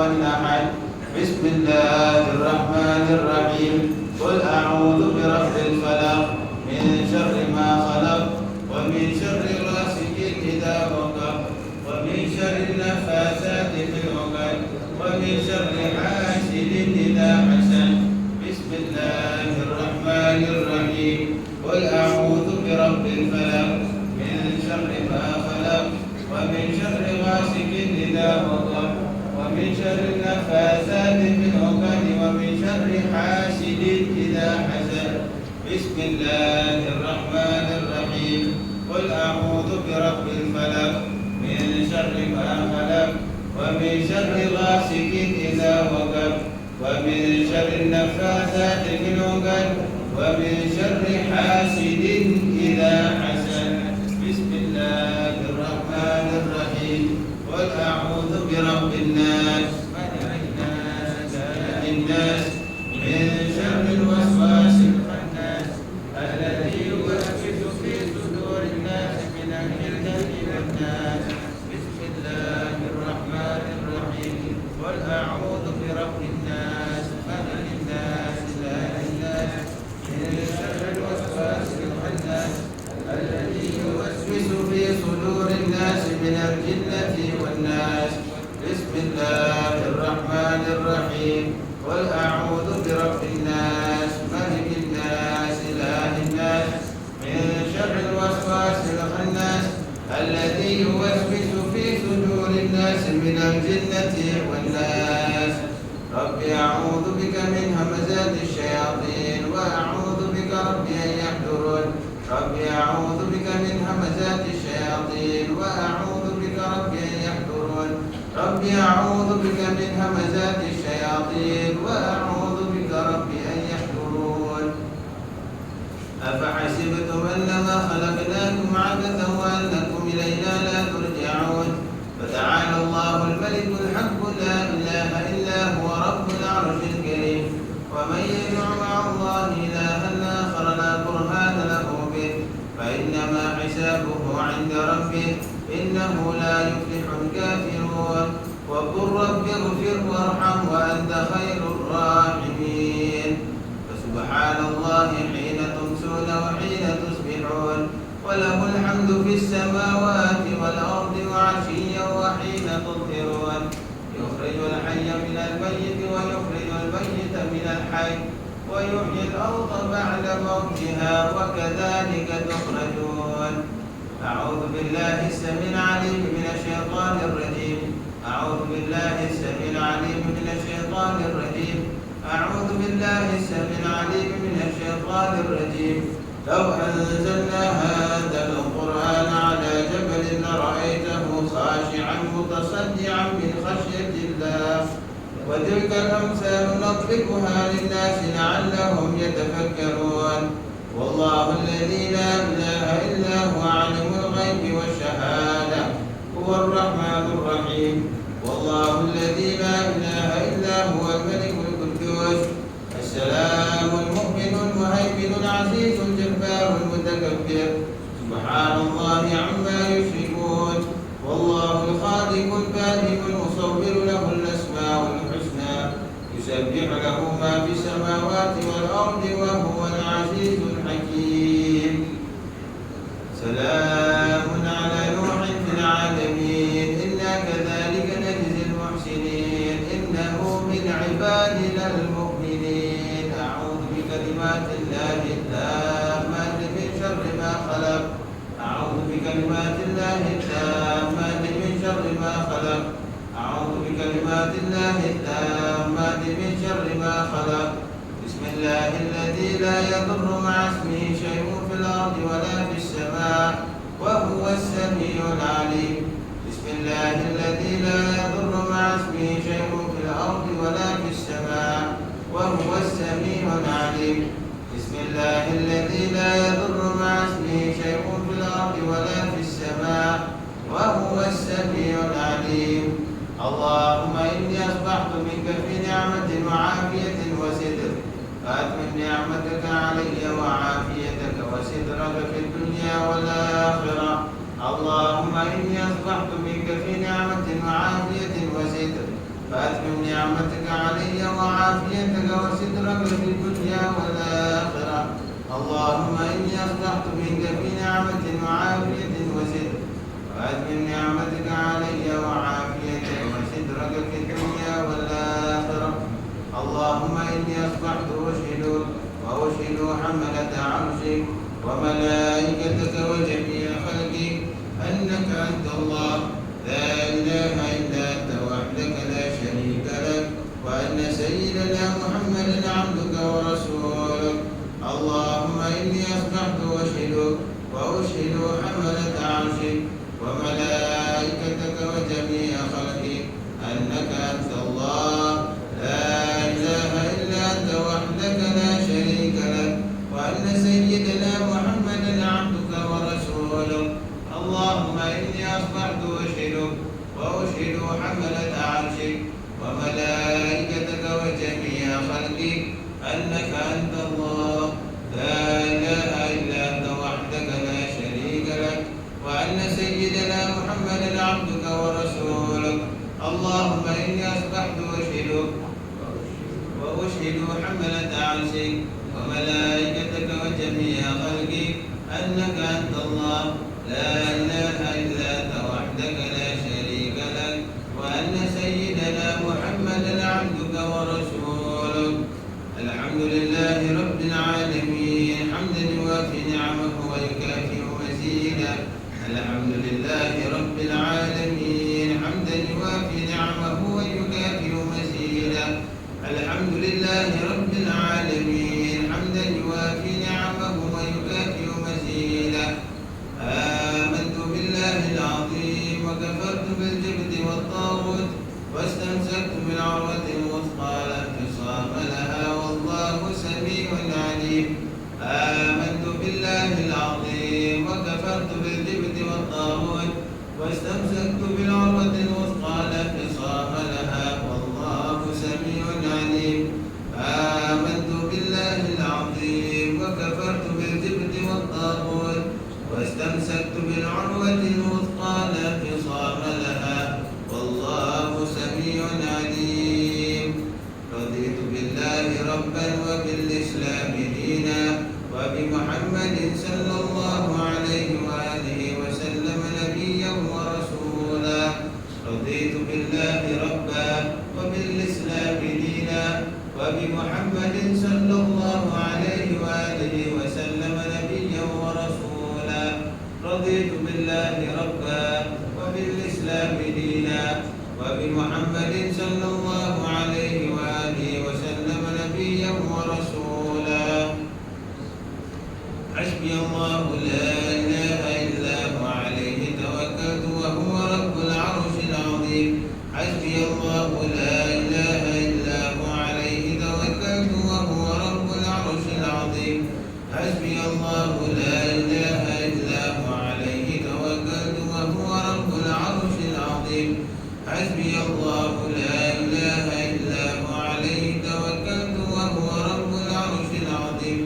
من أحد. بسم الله الرحمن الرحيم. قل أعوذ برب الفلق من شر ما خلق ومن شر غاسق إذا وقب ومن شر النفاثات في العقد ومن شر حاسد إذا حسد. بسم الله الرحمن الرحيم. قل أعوذ برب الفلق من شر ما خلق ومن شر غاسق إذا وقب ومن شر النفاثات في العقد ومن شر حاسد إذا حسد. بسم الله الرحمن الرحيم. قل أعوذ برب الفلق من شر ما خلق ومن شر غاسق إذا وقب ومن شر النفاثات في العقد ومن شر حاسد إذا حسد. بسم الله الرحمن الرحيم. قل أعوذ برب الناس ملك الناس إله الناس من شر الوسواس الخناس الذي يوسوس في صدور الناس من الجنة والناس. بسم الله الرحمن الرحيم. قل أعوذ برب الناس ملك الناس إله الناس من شر الوسواس الخناس الذي يوسوس في صدور الناس من الجنة والناس. بسم الله الرحمن الرحيم. قل أعوذ برب الناس ملك الناس إله الناس من شر الوسواس الخناس الذي يوسوس في صدور الناس من الجنة والناس. رب أعوذ بك من همزات الشياطين وأعوذ بك رب أن يحضرون. رب أعوذ بك من همزات الشياطين وأعوذ بك رب أن يحضرون. رب أعوذ بك من همزات الشياطين وأعوذ بك رب أن يحضرون. أفحسبتم أنما خلقناكم عبثا وأنكم إلينا لا ترجعون. فتعالى الله الملك الحق لا إله إلا هو رب العرش الكريم. ومن يدع مع الله إلها آخر لا برهان له به فإنما حسابه عند ربه إنه لا يفلح الكافرون. وقل رب اغفر وارحم وأنت خير الراحمين. فسبحان الله حين تمسون وحين تصبحون وله الحمد في السماوات والأرض وعشيا وحين تظهرون. يخرج الحي من الميت ويخرج الميت من الحي ويحيي الأرض بعد موتها وكذلك تخرجون. أعوذ بالله السميع العليم من الشيطان الرجيم. أعوذ بالله السميع العليم من الشيطان الرجيم. أعوذ بالله السميع العليم من الشيطان الرجيم. لو أنزلنا هذا القرآن على جبل لرأيته خاشعا متصدعا من خشية الله. وتلك الأمثال نضربها للناس لعلهم يتفكرون. والله الذي لا إله إلا هو عالم الغيب والشهادة هو الرحمن الرحيم. والله الذي لا إله إلا هو الملك القدوس السلام المؤمن المهيمن العزيز الجبار المتكبر. سبحان الله عما يشركون. والله الخالق البارئ المصور له الأسماء الحسنى يسبح له ما في السماوات والأرض وهو العزيز الحكيم. سلام على نوح في العالمين إنا كذلك نجزي المحسنين إنه من عبادنا المؤمنين. أعوذ بكلمات الله التامات من شر ما خلق. أعوذ بكلمات الله التامات من شر ما خلق. أعوذ بكلمات الله التامات من شر ما خلق. بسم الله الذي لا يضر مع اسمه شيء في الأرض ولا في السماء وهو السميع العليم. بسم الله الذي لا يضر مع اسمه شيء في الأرض ولا في السماء وهو السميع العليم. بسم الله الذي لا يضر مع اسمه شيء في الأرض ولا في السماء وهو السميع العليم. اللهم إني أصبحت منك في نعمة وعافية وستر فأتمم نعمتك علي وعافيتك وسترك في الدنيا والآخرة. اللهم إني أصبحت منك في نعمة وعافية وستر فأتمم نعمتك علي وعافيتك وسترك في الدنيا والآخرة. اللهم إني أصبحت منك في نعمة وعافية وستر، فأتمم نعمتك علي وعافيتك وسترك في الدنيا والآخرة. اللهم إني أصبحت أشهدك وأشهد حملة عرشك وملائكتك وجميع خلقك أنك أنت الله لا إله إلا أنت وحدك لا شريك لك، وأن سيدنا محمدا عبدك ورسولك. اللهم إني أصبحت أشهدك وأشهد حملة عرشك وملائكتك وجميع خلقك أنك أنت الله لا إله إلا أنت وحدك لا شريك لك، وأن سيدنا محمدا عبدك ورسولك. اللهم إني أصبحت أشهدك وأشهد حملة عرشك وملائكتك وجميع خلقك أنك أنت الله لا إله إلا أنت وحدك لا شريك لك، وأن سيدنا محمدا عبدك ورسولك. اللهم إني أصبحت أشهدك وأشهد حملة عرشك وملائكتك وجميع خلقك أنك أنت الله لا إله إلا أنت وحدك لا شريك لك، وأن سيدنا محمدا عبدك ورسولك. الحمد لله رب العالمين حمدا يوافي نعمه ويكافئ مزيدا. الحمد لله رب العالمين حمدا يوافي نعمه ويكافئ مزيدا. الحمد لله رب العالمين حمدا يوافي نعمه ويكافئ مزيدا. آمنت بالله العظيم وكفرت بالجبت والطاغوت واستمسكت بالعروة الوثقى لا انفصام لها والله سميع عليم. آمنت بالله العظيم وكفرت بالجبت والطاغوت واستمسكت بالعروة الوثقى لا انفصام لها والله سميع عليم. آمنت بالله العظيم وكفرت بالجبت والطاغوت واستمسكت بالعروة الوثقى لا انفصام لها والله سميع عليم. رضيت بالله ربا وبالإسلام دينا وبمحمد صلى الله عليه وآله وسلم نبيا ورسولا. رضيت بالله ربا وبالإسلام دينا وبمحمد صلى الله عليه وآله وسلم نبيا ورسولا. رضيت بالله ربا وبالإسلام دينا وبمحمد صلى الله عليه وآله وسلم نبيا ورسولا. حسبي الله لا إله إلا هو عليه توكلت وهو رب العرش العظيم. حسبي الله لا إله إلا هو عليه توكلت وهو رب العرش العظيم. حسبي الله لا إله إلا هو عليه توكلت وهو رب العرش العظيم. حسبي الله لا إله إلا هو عليه توكلت وهو رب العرش العظيم.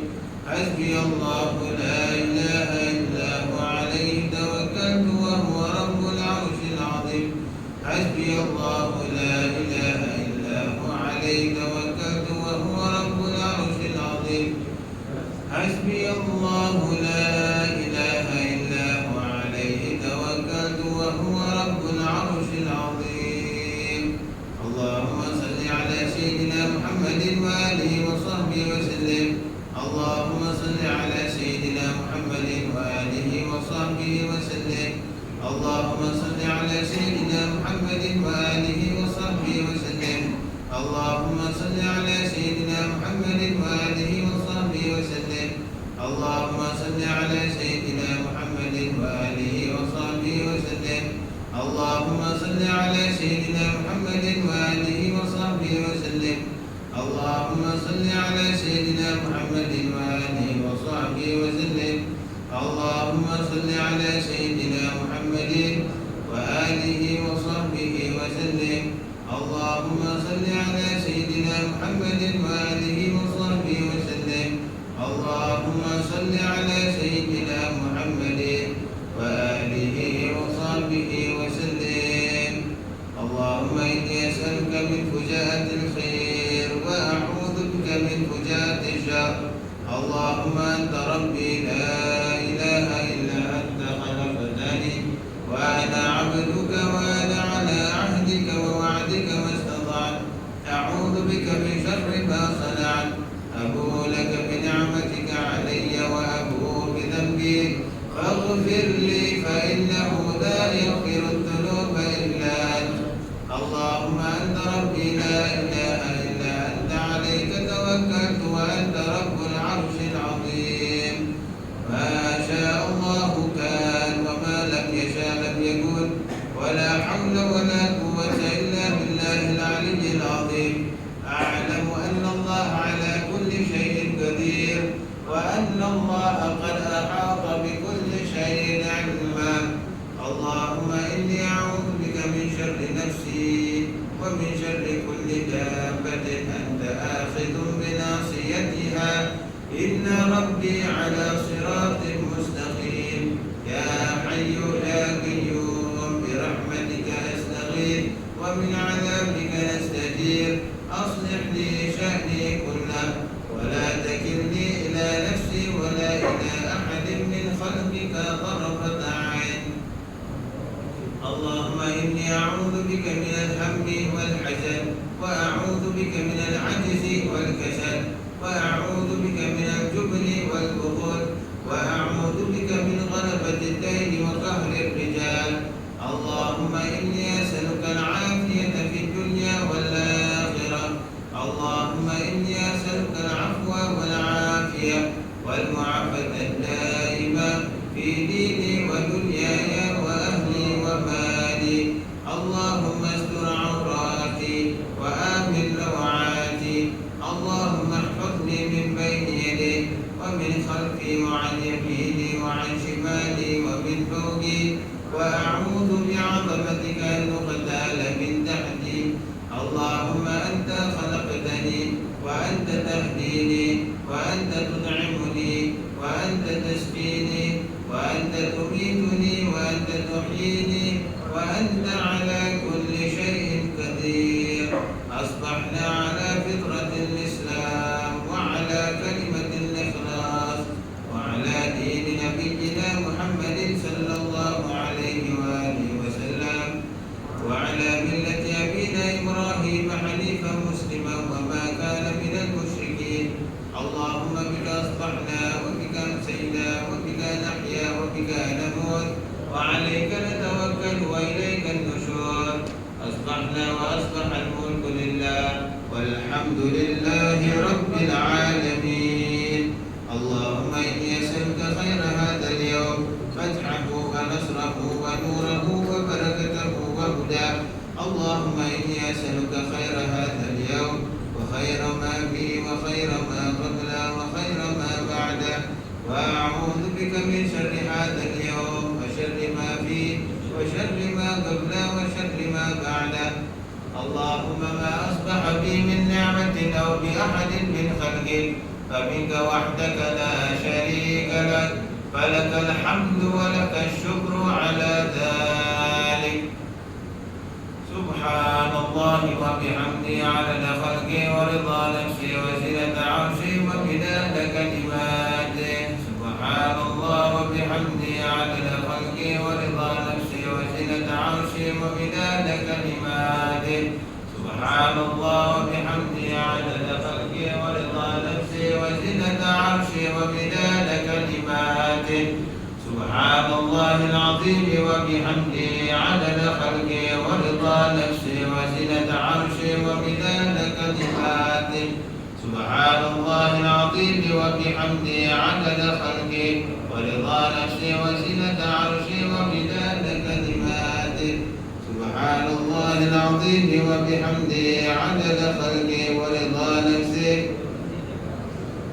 حسبي الله لا إله إلا هو عليه توكلت وهو رب العرش العظيم. حسبي الله لا إله إلا هو عليه توكلت وهو رب العرش العظيم. حسبي الله لا إله إلا هو عليه توكلت وهو رب العرش العظيم. اللهم صل على سيدنا محمد وآله وصحبه وسلم. اللهم صل على سيدنا محمد وآله وصحبه وسلم. اللهم صل على سيدنا محمد وآله وصحبه وسلم. اللهم صل على سيدنا محمد وآله وصحبه وسلم. اللهم صل على سيدنا محمد وآله وصحبه وسلم. اللهم صل على سيدنا محمد وآله وصحبه وسلم. اللهم صل على سيدنا محمد وآله وصحبه وسلم. اللهم صل على سيدنا محمد وآله وصحبه وسلم. اللهم صل على سيدنا محمد وآله وصحبه وسلم. اللهم صل على سيدنا محمد وآله وصحبه وسلم. اللهم إني أسألك من اللهم أنت ربي لا إله إلا أنت خلقتني وأنا عبدك وأنا على عهدك ووعدك ما استطعت أعوذ بك من شر ما صنعت أبوء لك بنعمتك علي وأبوء بذنبي فاغفر لي فإنه لا يغفر الذنوب إلا أنت اللهم أنت ربي لا إله إلا أنت عليك توكلت وأنت رب العرش العظيم ما شاء الله كان وما لم يشاء لم يكن ولا حول ولا قوة إلا بالله العلي العظيم أعلم أن الله على كل شيء قدير وأن الله قد أحاط بكل شيء علما اللهم إني أعوذ بك من شر نفسي ومن شر كل دابة أنت آخذ بناصيتها إن ربي على صراط مستقيم يا حي يا قيوم برحمتك أستغيث ومن عذابك نستجير أصلح لي شأني كله ولا تكلني إلى نفسي ولا إلى أحد من خلقك طرفة عين اللهم إني أعوذ بك من الهم والحزن وأعوذ بك من العجز والكسل وأعوذ بك من الجبن والبخل وأعوذ بك من غلبة الدين وقهر الرجال اللهم إني أسألك العافية في الدنيا والآخرة اللهم إني أسألك العفو والعافية والمعافاة الدائمة في ديني ودنياي وأهلي ومالي اللهم استر عوراتي وآمن روعاتي اللهم احفظني من بين يدي ومن خلفي وعن يميني وعن شمالي ومن فوقي وأعوذ بعظمتك أن أغتال من تحتي اللهم أنت خلقتني وأنت تهديني وأنت تطعمني وأنت تسقيني وأنت تميتني وأنت تحييني وأنت على كل شيء قدير أصبحنا على فطرة الإسلام وعلى كلمة الإخلاص وعلى دين نبينا محمد صلى الله عليه وآله وسلم وعلى ملة أبينا إبراهيم حنيفا مسلما وما كان من المشركين اللهم بك أصبحنا وبك أمسينا وبك نحيا وبك نموت وعليك نتوكل وإليك النشور أصبحنا وأصبح الملك لله والحمد لله رب العالمين اللهم إني أسألك خير هذا اليوم فتحه ونصره ونوره وبركته وهداه اللهم إني أسألك خير هذا اليوم وخير ما فيه وخير ما قبله وخير ما بعده وأعوذ بك من شر هذا اليوم وشر ما فيه وشر ما قبله وشر ما بعده اللهم ما أصبح بي من نعمة أو بأحد من خلقك فمنك وحدك لا شريك لك فلك الحمد ولك الشكر على ذلك سبحان الله وبحمده عدد خلقه ورضا نفسه وزنة عرشه ومداد كلماته سبحان الله وبحمده عدد خلقه ورضا نفسه وزنة عرشه ومداد كلماته سبحان الله وبحمده عدد خلقه ورضا نفسه وزنة عرشه ومداد كلماته سبحان الله العظيم وبحمده عدد خلقه ورضا نفسه وزنة عرشه ومداد كلماته سبحان الله العظيم وبحمده عدد خلقه ورضا نفسه وزنة عرشه ومداد كلماته سبحان الله العظيم وبحمده عدد خلقه ورضا نفسه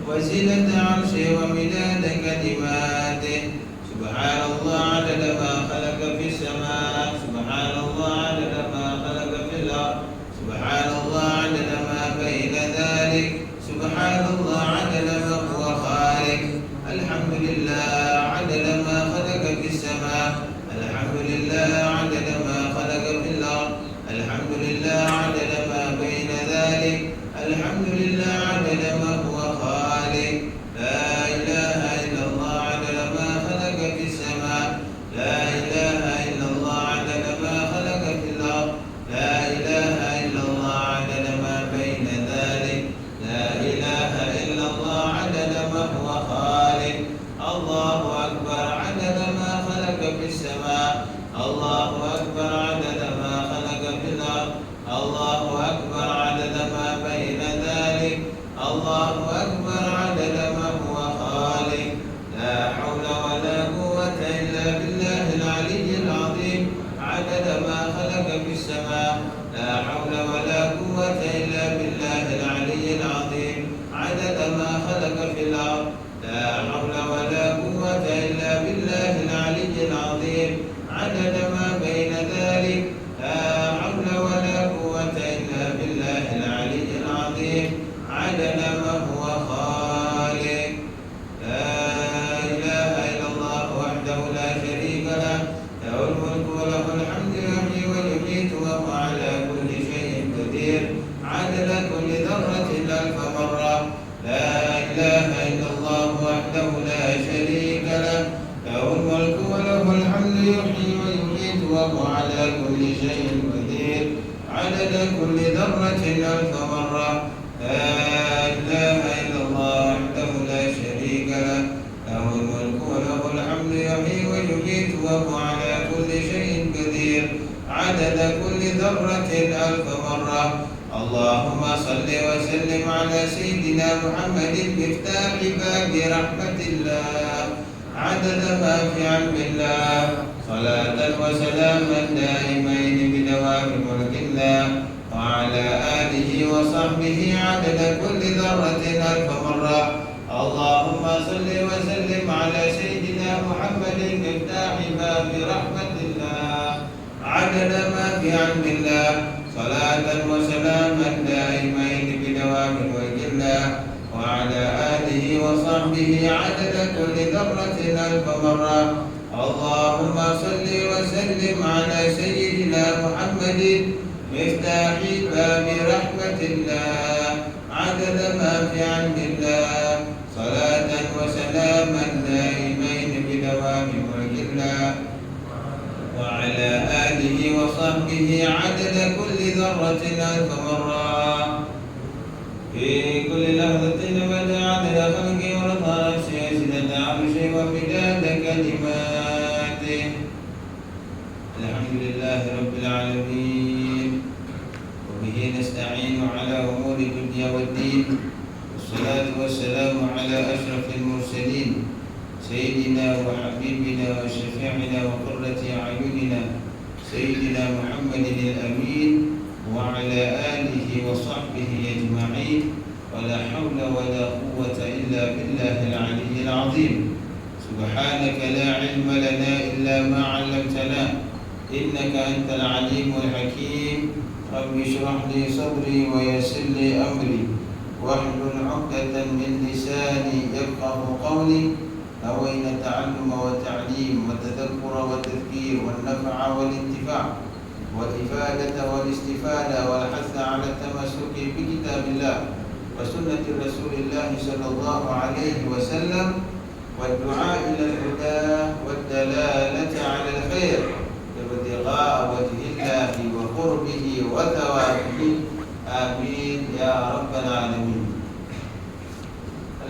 وزنة عرشه ومداد كلماته سبحان الله عدد ما خلق في السماء سبحان الله عدد ما خلق في الأرض سبحان الله عدد ما بين ذلك سبحان الله عدد ما هو خالق الحمد لله عدد ما خلق في السماء الحمد لله عدد ما خلق في الأرض الحمد لله عدد ما بين ذلك الحمد لله عدد ما هو خالق لا عدد كل ذرة ألف مرة. لا إله إلا الله وحده لا شريك له، له الملك وله الحمد يحيي ويميت وهو على كل شيء قدير، عدد كل ذرة ألف مرة. اللهم صل وسلم على سيدنا محمد مفتاح باب رحمة الله، عدد ما في علم الله، صلاة وسلاما دائمين بدوام ملك الله، وعلى آله وصحبه عدد كل ذرة ألف مرة. اللهم صل وسلم على سيدنا محمد مفتاح باب رحمة الله، عدد ما في علم الله، صلاة وسلاما دائمين بدوام ملك الله، وعلى آله وصحبه عدد كل ذرة ألف مرة. اللهم صل وسلم على سيدنا محمد مفتاح باب رحمة الله، عدد ما في علم الله، صلاة وسلاما دائمين بدوام ملك الله، وعلى آله وصحبه عدد كل ذرة ألف مرة. في كل لحظة نبت عدد خلقه ورضا نفسه وزنة عرشه ومداد كلماته. الحمد لله رب العالمين، وبه نستعين على أمور الدنيا والدين، والصلاة والسلام على أشرف المرسلين سيدنا وحبيبنا وشفيعنا وقرة أعيننا سيدنا محمد الأمين، وعلى آله وصحبه أجمعين، ولا حول ولا قوة إلا بالله العلي العظيم. سبحانك لا علم لنا إلا ما علمتنا، إنك أنت العليم الحكيم. رب اشرح لي صدري ويسر لي أمري واحلل عقدة من لساني يفقه قولي. نوينا التعلم والتعليم والتذكر والتذكير والنفع والانتفاع والإفادة والاستفادة والحث على التمسك بكتاب الله وسنة رسول الله صلى الله عليه وسلم، والدعاء إلى الهدى والدلالة على الخير ابتغاء وجه الله وقربه وثوابه. آمين يا رب العالمين.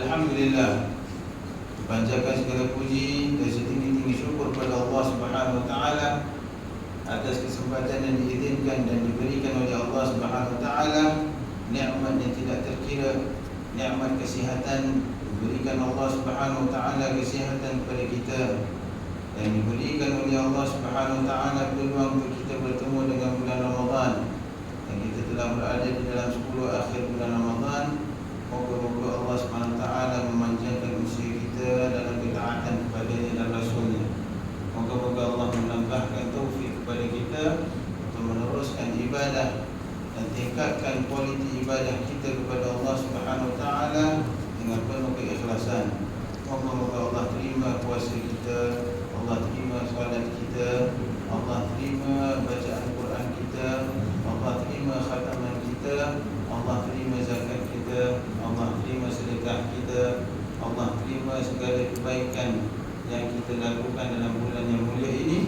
Alhamdulillah, panjatkan segala puji dan setinggi-tinggi syukur kepada Allah Subhanahu wa taala atas kesempatan yang diizinkan dan diberikan oleh Allah Subhanahu wa taala, nikmat yang tidak terkira, nikmat kesihatan. Diberikan Allah Subhanahu wa taala kesihatan kepada kita, dan diberikan oleh Allah Subhanahu wa taala peluang untuk kita bertemu dengan bulan Ramadan, dan kita telah berada di dalam 10 akhir bulan Ramadan. Moga-moga Allah Subhanahu wa taala memanjangkan usia kita dalam ketaatan kepada-Nya dan Rasul-Nya. Moga-moga Allah menambahkan taufik kepada kita untuk meneruskan ibadah dan tingkatkan kualiti ibadah kita kepada Allah Subhanahu wa taala dengan penuh keikhlasan. Moga-moga Allah terima puasa kita, Allah terima solat kita, Allah terima bacaan Quran kita, Allah terima khataman kita, Allah terima zakat kita, Allah terima sedekah kita, Allah terima segala kebaikan yang kita lakukan dalam bulan yang mulia ini.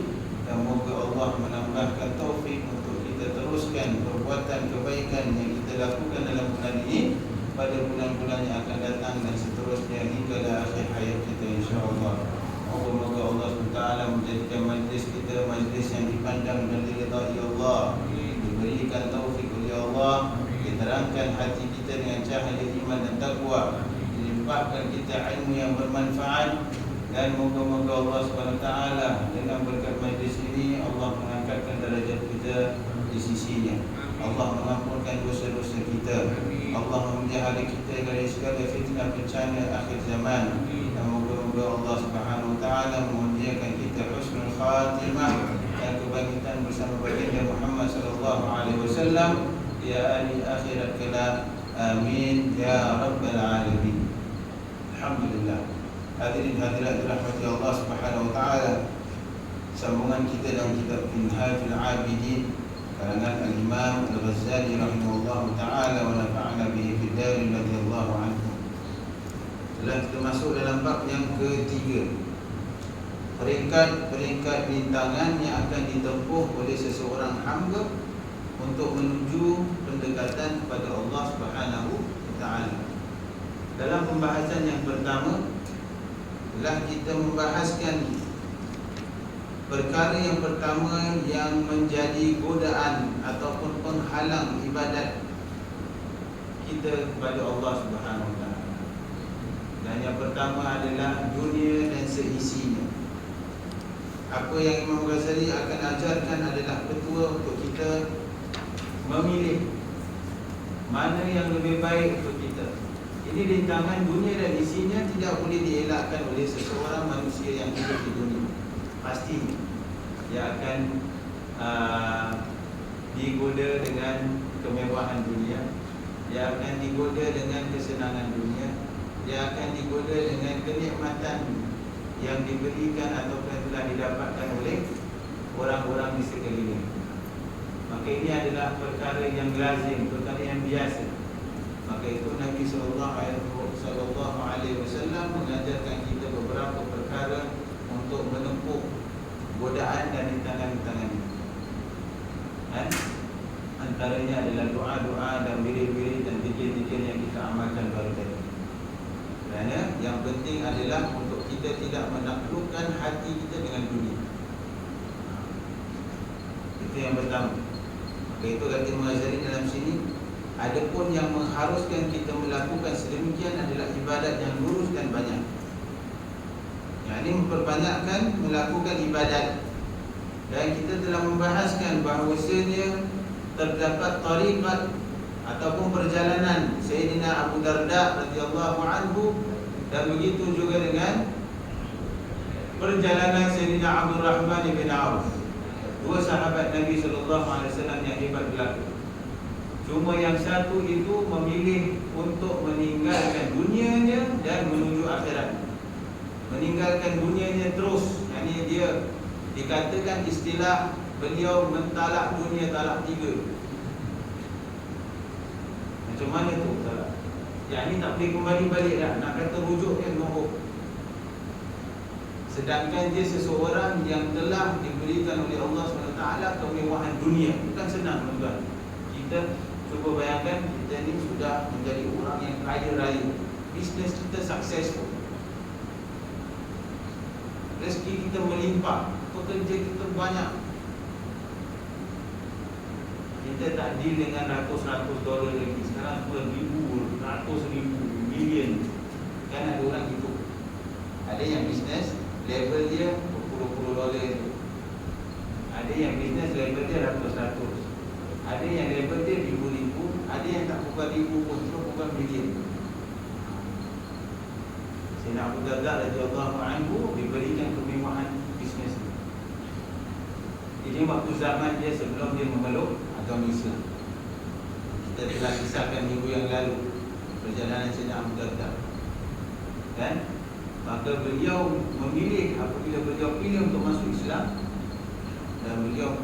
Dan moga Allah menambahkan taufik untuk kita teruskan perbuatan kebaikan yang kita lakukan dalam bulan ini pada bulan-bulan yang akan datang dan seterusnya hingga akhir hayat kita, insya-Allah. Moga-moga Allah SWT menjadikan majlis kita majlis yang dipandang dan diridai Allah, diberikan taufik oleh Allah, diterangkan hati kita dengan cahaya iman dan takwa, dilimpahkan kita ilmu yang bermanfaat. Dan moga-moga Allah SWT dengan berkat majlis ini Allah mengangkatkan darjat kita di sisinya, Allah mengampunkan dosa-dosa kita, Allah memelihara kita dari segala fitnah bencana akhir zaman. Dan moga-moga Allah Subhanahu wa taala memuliakan kita husnul khatimah dan kebangkitan bersama baginda Muhammad sallallahu alaihi wasallam di akhirat kelak. Amin ya rabbal alamin. Alhamdulillah. Hadirin hadirat dirahmati Allah Subhanahu wa taala, sambungan kita dalam kitab Minhajul Abidin karangan Al-Imam Al-Ghazali rahimahullah taala wa nafa'ana bihi fid darin radhiyallahu anhu. Telah kita masuk dalam bab yang ketiga, peringkat-peringkat rintangan yang akan ditempuh oleh seseorang hamba untuk menuju pendekatan kepada Allah Subhanahu wa taala. Dalam pembahasan yang pertama telah kita membahaskan perkara yang pertama yang menjadi godaan ataupun penghalang ibadat kita kepada Allah Subhanahu wa taala. Dan yang pertama adalah dunia dan seisinya. Apa yang Imam Ghazali akan ajarkan adalah petua untuk kita memilih mana yang lebih baik untuk kita. Ini rintangan dunia dan isinya tidak boleh dielakkan oleh seseorang manusia yang hidup di dunia. Pasti dia akan digoda dengan kemewahan dunia, dia akan digoda dengan kesenangan dunia, dia akan digoda dengan kenikmatan yang diberikan ataupun telah didapatkan oleh orang-orang di sekeliling. Maka ini adalah perkara yang lazim, perkara yang biasa. Maka itu Nabi sallallahu alaihi wasallam mengajarkan kita beberapa perkara untuk menempuh godaan dan rintangan-rintangan ini. Antaranya adalah doa-doa dan wirid-wirid dan zikir-zikir yang kita amalkan baru tadi. Kerana yang penting adalah untuk kita tidak menaklukkan hati kita dengan dunia. Itu yang pertama. Maka itu kata Imam Ghazali dalam sini, adapun yang mengharuskan kita melakukan sedemikian adalah ibadat yang lurus dan banyak. Yang ini memperbanyakkan melakukan ibadat. Dan kita telah membahaskan bahawasanya terdapat tariqat ataupun perjalanan Sayyidina Abu Darda radhiyallahu anhu, dan begitu juga dengan perjalanan Sayyidina Abdul Rahman bin Auf, dua sahabat Nabi sallallahu alaihi wasallam yang hebat belaka. Cuma yang satu itu memilih untuk meninggalkan dunianya dan menuju akhirat. Meninggalkan dunianya terus, yakni dia dikatakan istilah beliau mentalak dunia talak 3. Macam mana tu talak? Yang ni tak boleh kembali balik dah. Nak kata rujuknya nombor. Sedangkan dia seseorang yang telah diberikan oleh Allah SWT kemewahan dunia. Bukan senang tuan-tuan. Kita cuba bayangkan, kita ni sudah menjadi orang yang kaya raya, bisnes kita successful, rezeki kita melimpah, pekerja kita banyak. Kita tak deal dengan ratus-ratus dolar lagi. Sekarang beribu, ratus ribu, million. Kan ada orang gitu. Ada yang bisnes level dia berpuluh-puluh dolar tu. Ada yang bisnes level dia ratus-ratus. Ada yang level dia ribu-ribu. Ada yang tak bukan ribu pun, cuma bukan million. Sayyidina Abu Darda radhiyallahu anhu diberikan kemewahan bisnes. Ini waktu zaman dia sebelum dia memeluk agama Islam. Kita telah kisahkan minggu yang lalu perjalanan Sayyidina Abu Darda. Kan? Maka beliau memilih, apabila beliau pilih untuk masuk Islam, dan beliau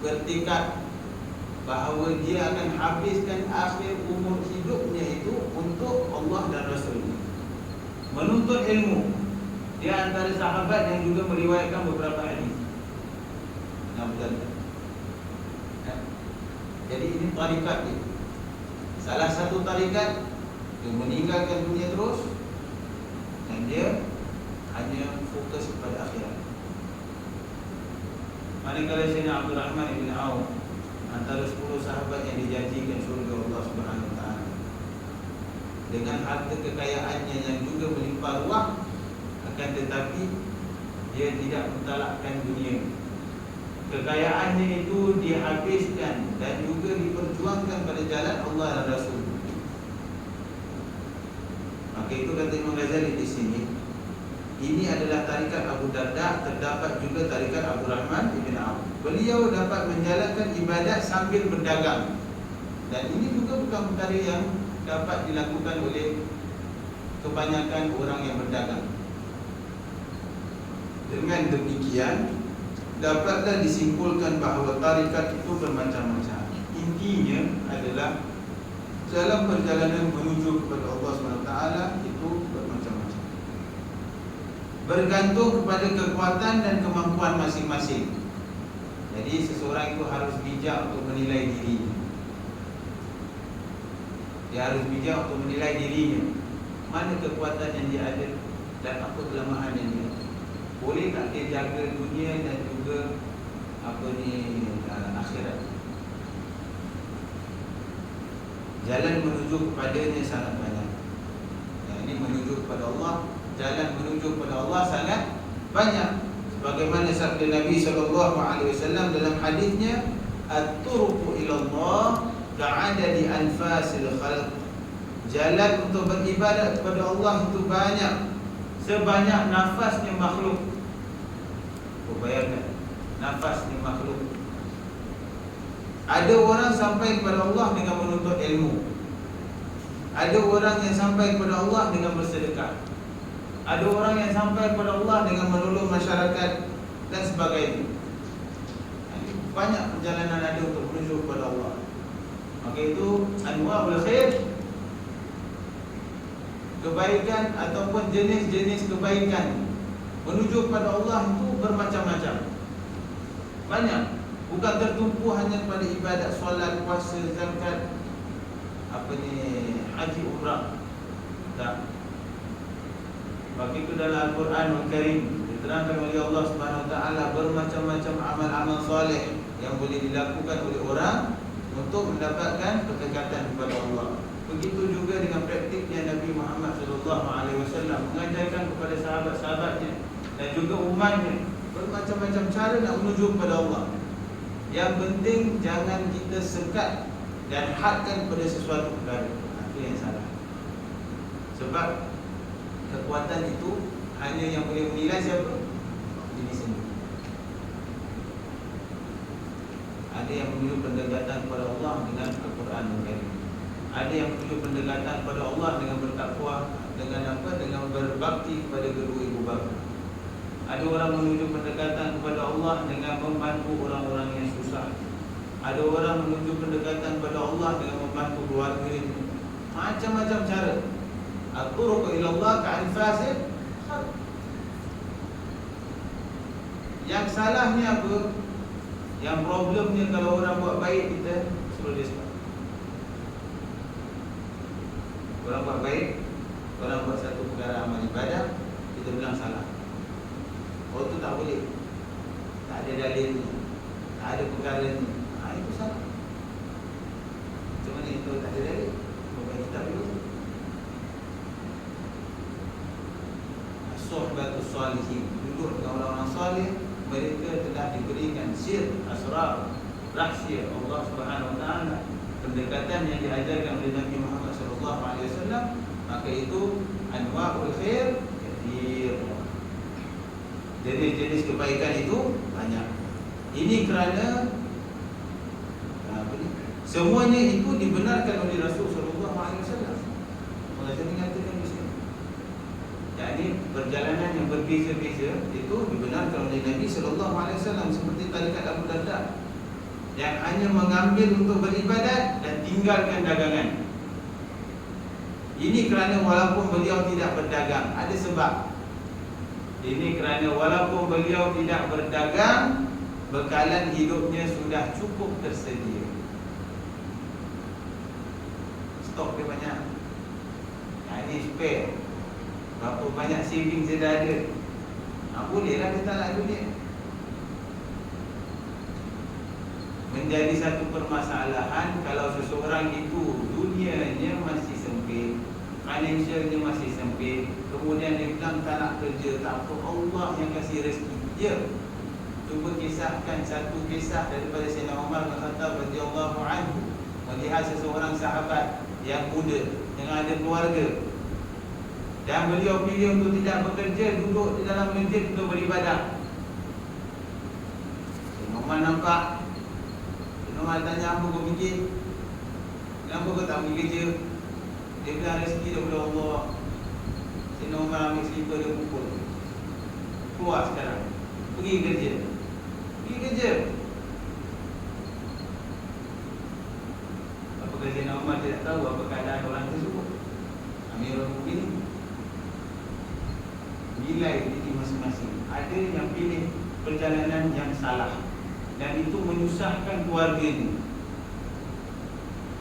bertekad bahawa dia akan habiskan akhir umur hidupnya itu untuk Allah dan Rasulnya, menuntut ilmu. Dia antara sahabat yang juga meriwayatkan beberapa hadis. Jadi ini tarikat dia. Salah satu tarikat dia meninggalkan dunia terus, dan dia hanya fokus kepada akhirat. Manakala Sayyidina Abdul Rahman bin Auf antara 10 sahabat yang dijanjikan syurga Allah Subhanahu wa taala, dengan harta kekayaannya yang juga melimpah ruah, akan tetapi dia tidak mentalakkan dunia. Kekayaannya itu dihabiskan dan juga diperjuangkan pada jalan Allah dan Rasul. Maka itu kata Imam Ghazali di sini, ini adalah tarikat Abu Darda. Terdapat juga tarikat Abdul Rahman bin Auf. Beliau dapat menjalankan ibadat sambil berdagang, dan ini juga bukan perkara yang dapat dilakukan oleh kebanyakan orang yang berdagang. Dengan demikian dapatlah disimpulkan bahawa tarikat itu bermacam-macam. Intinya adalah dalam perjalanan menuju kepada Allah SWT itu bermacam-macam, bergantung kepada kekuatan dan kemampuan masing-masing. Jadi seseorang itu harus bijak untuk menilai dirinya. Dia harus bijak untuk menilai dirinya, mana kekuatan yang dia ada dan apa kelemahan yang dia ada. Boleh tak dia jaga dunia dan juga akhirat. Jalan menuju kepadanya sangat banyak. Yang ini menuju kepada Allah, jalan menuju kepada Allah sangat banyak. Sebagaimana sabda Nabi SAW dalam hadisnya, at-turuqu ila Allah ka'adadi anfasil khalq. Jalan untuk beribadat kepada Allah itu banyak, sebanyak nafasnya makhluk. Bayangkan, nafasnya makhluk. Ada orang sampai kepada Allah dengan menuntut ilmu. Ada orang yang sampai kepada Allah dengan bersedekah. Ada orang yang sampai kepada Allah dengan menolong masyarakat dan sebagainya. Banyak perjalanan ada untuk menuju kepada Allah. Maka itu anwa'ul khair, kebaikan ataupun jenis-jenis kebaikan menuju kepada Allah itu bermacam-macam. Banyak. Bukan tertumpu hanya pada ibadat solat, puasa, zakat, haji, umrah. Tak. Sebab itu dalam Al-Quran Al-Karim diterangkan oleh Allah Subhanahu Wa Taala bermacam-macam amal-amal soleh yang boleh dilakukan oleh orang untuk mendapatkan kedekatan kepada Allah. Begitu juga dengan praktiknya Nabi Muhammad SAW mengajarkan kepada sahabat-sahabatnya dan juga umatnya bermacam-macam cara nak menuju kepada Allah. Yang penting jangan kita sekat dan hadkan pada sesuatu perkara. Itu yang salah. Sebab kekuatan itu hanya yang boleh menilai siapa? Diri sendiri. Ada yang menuju pendekatan kepada Allah dengan Al-Quran Al-Karim. Ada yang menuju pendekatan kepada Allah dengan bertakwa, dengan apa? Dengan berbakti kepada kedua ibu bapa. Ada orang menuju pendekatan kepada Allah dengan membantu orang-orang yang susah. Ada orang menuju pendekatan kepada Allah dengan membantu keluarganya. Macam-macam cara. At-turuqu ila Allah ka'anfasil. Yang salahnya apa? Yang problemnya kalau orang buat baik, kita suruh dia sebab. Orang buat baik, orang buat satu perkara amal ibadah, kita bilang salah. Oh, itu tak boleh, tak ada dalilnya, tak ada perkara ni. Itu salah. Macam mana itu tak ada dalil? Bukan kitab dulu. Sohbatus salihin, duduk dengan orang-orang salih, mereka telah diberikan sir, asrar, rahsia Allah Subhanahu Wa Taala, pendekatan yang diajarkan oleh Nabi Muhammad SAW. Maka itu anwa'ul khair kathir. Jenis-jenis kebaikan itu banyak. Ini kerana semuanya itu dibenarkan oleh Rasul sallallahu alaihi wasallam. Mengajar mengatakan di sini. Jadi perjalanan yang berbeza-beza itu dibenarkan oleh Nabi sallallahu alaihi wasallam, seperti tarikat Abu Darda yang hanya mengambil untuk beribadat dan tinggalkan dagangan. Ini kerana walaupun beliau tidak berdagang, ada sebab. Ini kerana walaupun beliau tidak berdagang, bekalan hidupnya sudah cukup tersedia. Stok dia banyak. Ini spare. Berapa banyak saving saya dah ada. Bolehlah kita nak dunia. Menjadi satu permasalahan kalau seseorang itu dunianya masih sempit, financialnya masih sempit, kemudian dia bilang tak nak kerja, tak apa, Allah yang kasih rezeki dia. Cuba kisahkan satu kisah daripada Sayyidina Umar bin Khattab radhiyallahu anhu melihat seseorang sahabat yang muda yang ada keluarga, dan beliau pilih untuk tidak bekerja, duduk di dalam masjid untuk beribadah. Sayyidina Umar nampak, Sayyidina Umar tanya, apa kau fikir? Kenapa kau tak pergi kerja? Dia bilang rezeki daripada Allah. Sayyidina Umar ambil selipar dia pukul. Keluar sekarang, pergi kerja. Pergi kerja. Apakah Sayyidina Umar tidak tahu apa keadaan orang tersebut? Amirul Mukminin nilai diri masing-masing. Ada yang pilih perjalanan yang salah, dan itu menyusahkan keluarganya,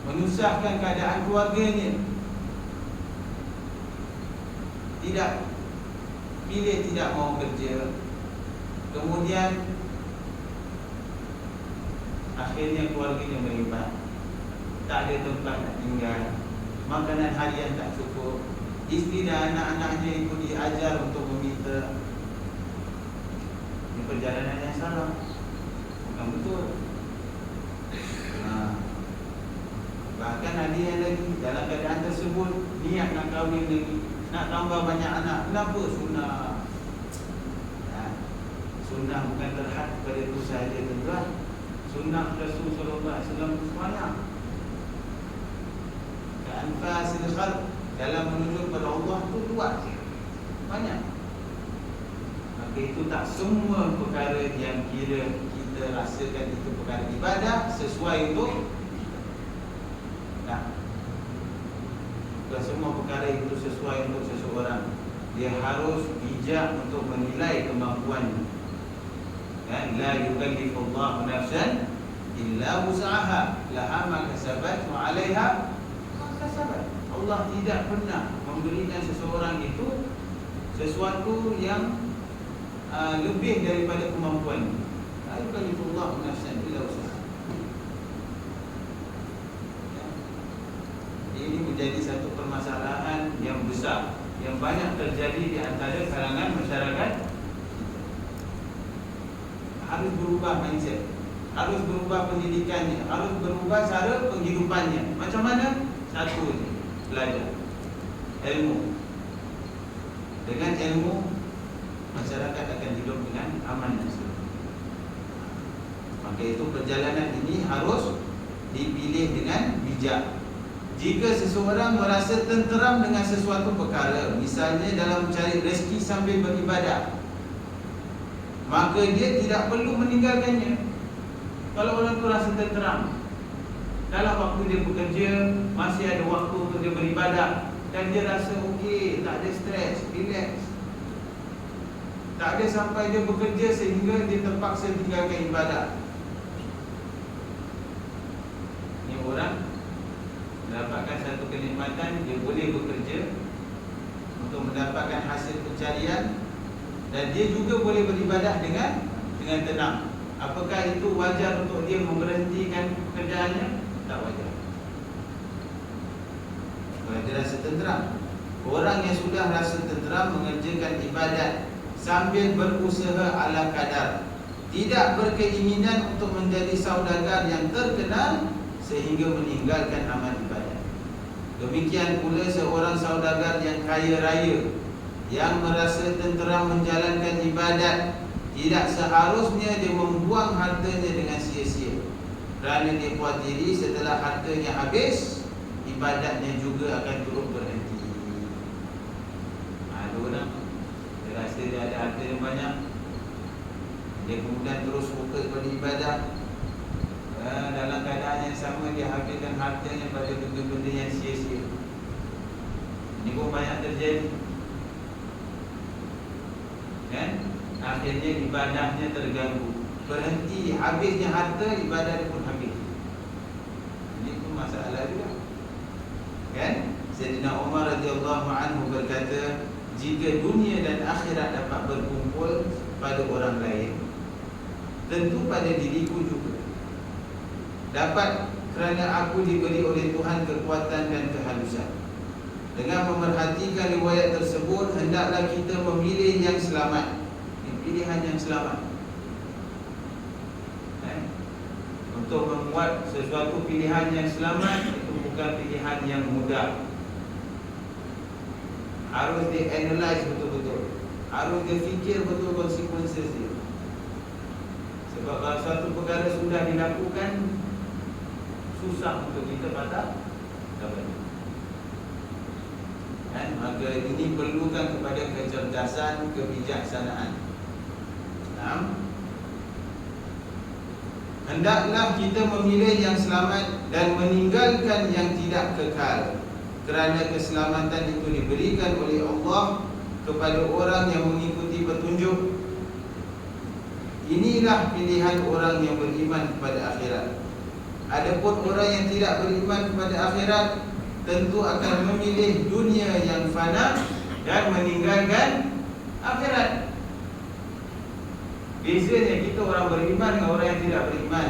menyusahkan keadaan keluarganya, tidak pilih tidak mau kerja, kemudian akhirnya keluarganya melibat, tak ada tempat nak tinggal, makanan harian tak cukup, isteri dan anak-anaknya itu diajar untuk meminta. Ini perjalanan yang salah, bukan betul. Bahkan ada yang lagi dalam keadaan tersebut niat nak kahwin lagi, nak tambah banyak anak. Kenapa? Sunnah. Sunnah bukan terhad pada itu sahaja, tuan-tuan. Sunnah Rasulullah SAW itu banyak. Keanfasil khalq, dalam menuju kepada Allah itu luas, banyak. Maka itu tak semua perkara yang kira kita rasakan itu perkara ibadah sesuai untuk tak. Bukan semua perkara itu sesuai untuk seseorang. Dia harus bijak untuk menilai kemampuannya. La yukallifullahu nafsan illa wus'aha, laha ma kasabat wa 'alaiha ma kasabat. Allah tidak pernah memberikan seseorang itu sesuatu yang lebih daripada kemampuannya. La yukallifullahu nafsan illa wus'aha. Ini menjadi satu permasalahan yang besar yang banyak terjadi di antara kalangan masyarakat. Harus berubah mindset, harus berubah pendidikannya, harus berubah cara penghidupannya. Macam mana? Satu je, belajar ilmu. Dengan ilmu, masyarakat akan hidup dengan aman dan sejahtera. Maka itu perjalanan ini harus dipilih dengan bijak. Jika seseorang merasa tenteram dengan sesuatu perkara, misalnya dalam mencari rezeki sambil beribadah, maka dia tidak perlu meninggalkannya. Kalau orang tu rasa tenteram, dalam waktu dia bekerja, masih ada waktu untuk dia beribadah, dan dia rasa okey, tak ada stres, relax, tak ada sampai dia bekerja sehingga dia terpaksa tinggalkan ibadah. Ini orang mendapatkan satu kenikmatan, dia boleh bekerja untuk mendapatkan hasil pencarian, dan dia juga boleh beribadah dengan tenang. Apakah itu wajar untuk dia memberhentikan pekerjaannya? Tak wajar. Kalau dia rasa tenteram, orang yang sudah rasa tenteram mengerjakan ibadat sambil berusaha ala kadar, tidak berkeinginan untuk menjadi saudagar yang terkenal sehingga meninggalkan amal ibadat. Demikian pula seorang saudagar yang kaya raya yang merasa tenteram menjalankan ibadat, tidak seharusnya dia membuang hartanya dengan sia-sia, kerana dia khawatiri setelah hartanya habis, ibadatnya juga akan turut berhenti. Ada orang dia rasa dia ada harta yang banyak, dia kemudian terus fokus pada ibadah, dalam keadaan yang sama dia habiskan hartanya pada benda-benda yang sia-sia. Ini pun banyak terjadi, kan? Akhirnya ibadahnya terganggu, berhenti, habisnya harta, ibadah dia pun habis. Ini pun masalah juga, kan? Sayyidina Umar radhiyallahu anhu berkata, jika dunia dan akhirat dapat berkumpul pada orang lain, tentu pada diriku juga dapat, kerana aku diberi oleh Tuhan kekuatan dan kehalusan. Dengan memerhatikan riwayat tersebut, hendaklah kita memilih yang selamat. Pilihan yang selamat, untuk membuat sesuatu pilihan yang selamat itu bukan pilihan yang mudah. Harus di-analyze betul-betul, harus difikir betul konsekuensi dia. Sebab kalau suatu perkara sudah dilakukan, susah untuk kita patah dapat. Maka ini perlukan kepada kecerdasan, kebijaksanaan. Hendaklah kita memilih yang selamat dan meninggalkan yang tidak kekal, kerana keselamatan itu diberikan oleh Allah kepada orang yang mengikuti petunjuk, Inilah pilihan orang yang beriman kepada akhirat. Adapun orang yang tidak beriman kepada akhirat tentu akan memilih dunia yang fana dan meninggalkan akhirat. Bezanya kita orang beriman dengan orang yang tidak beriman,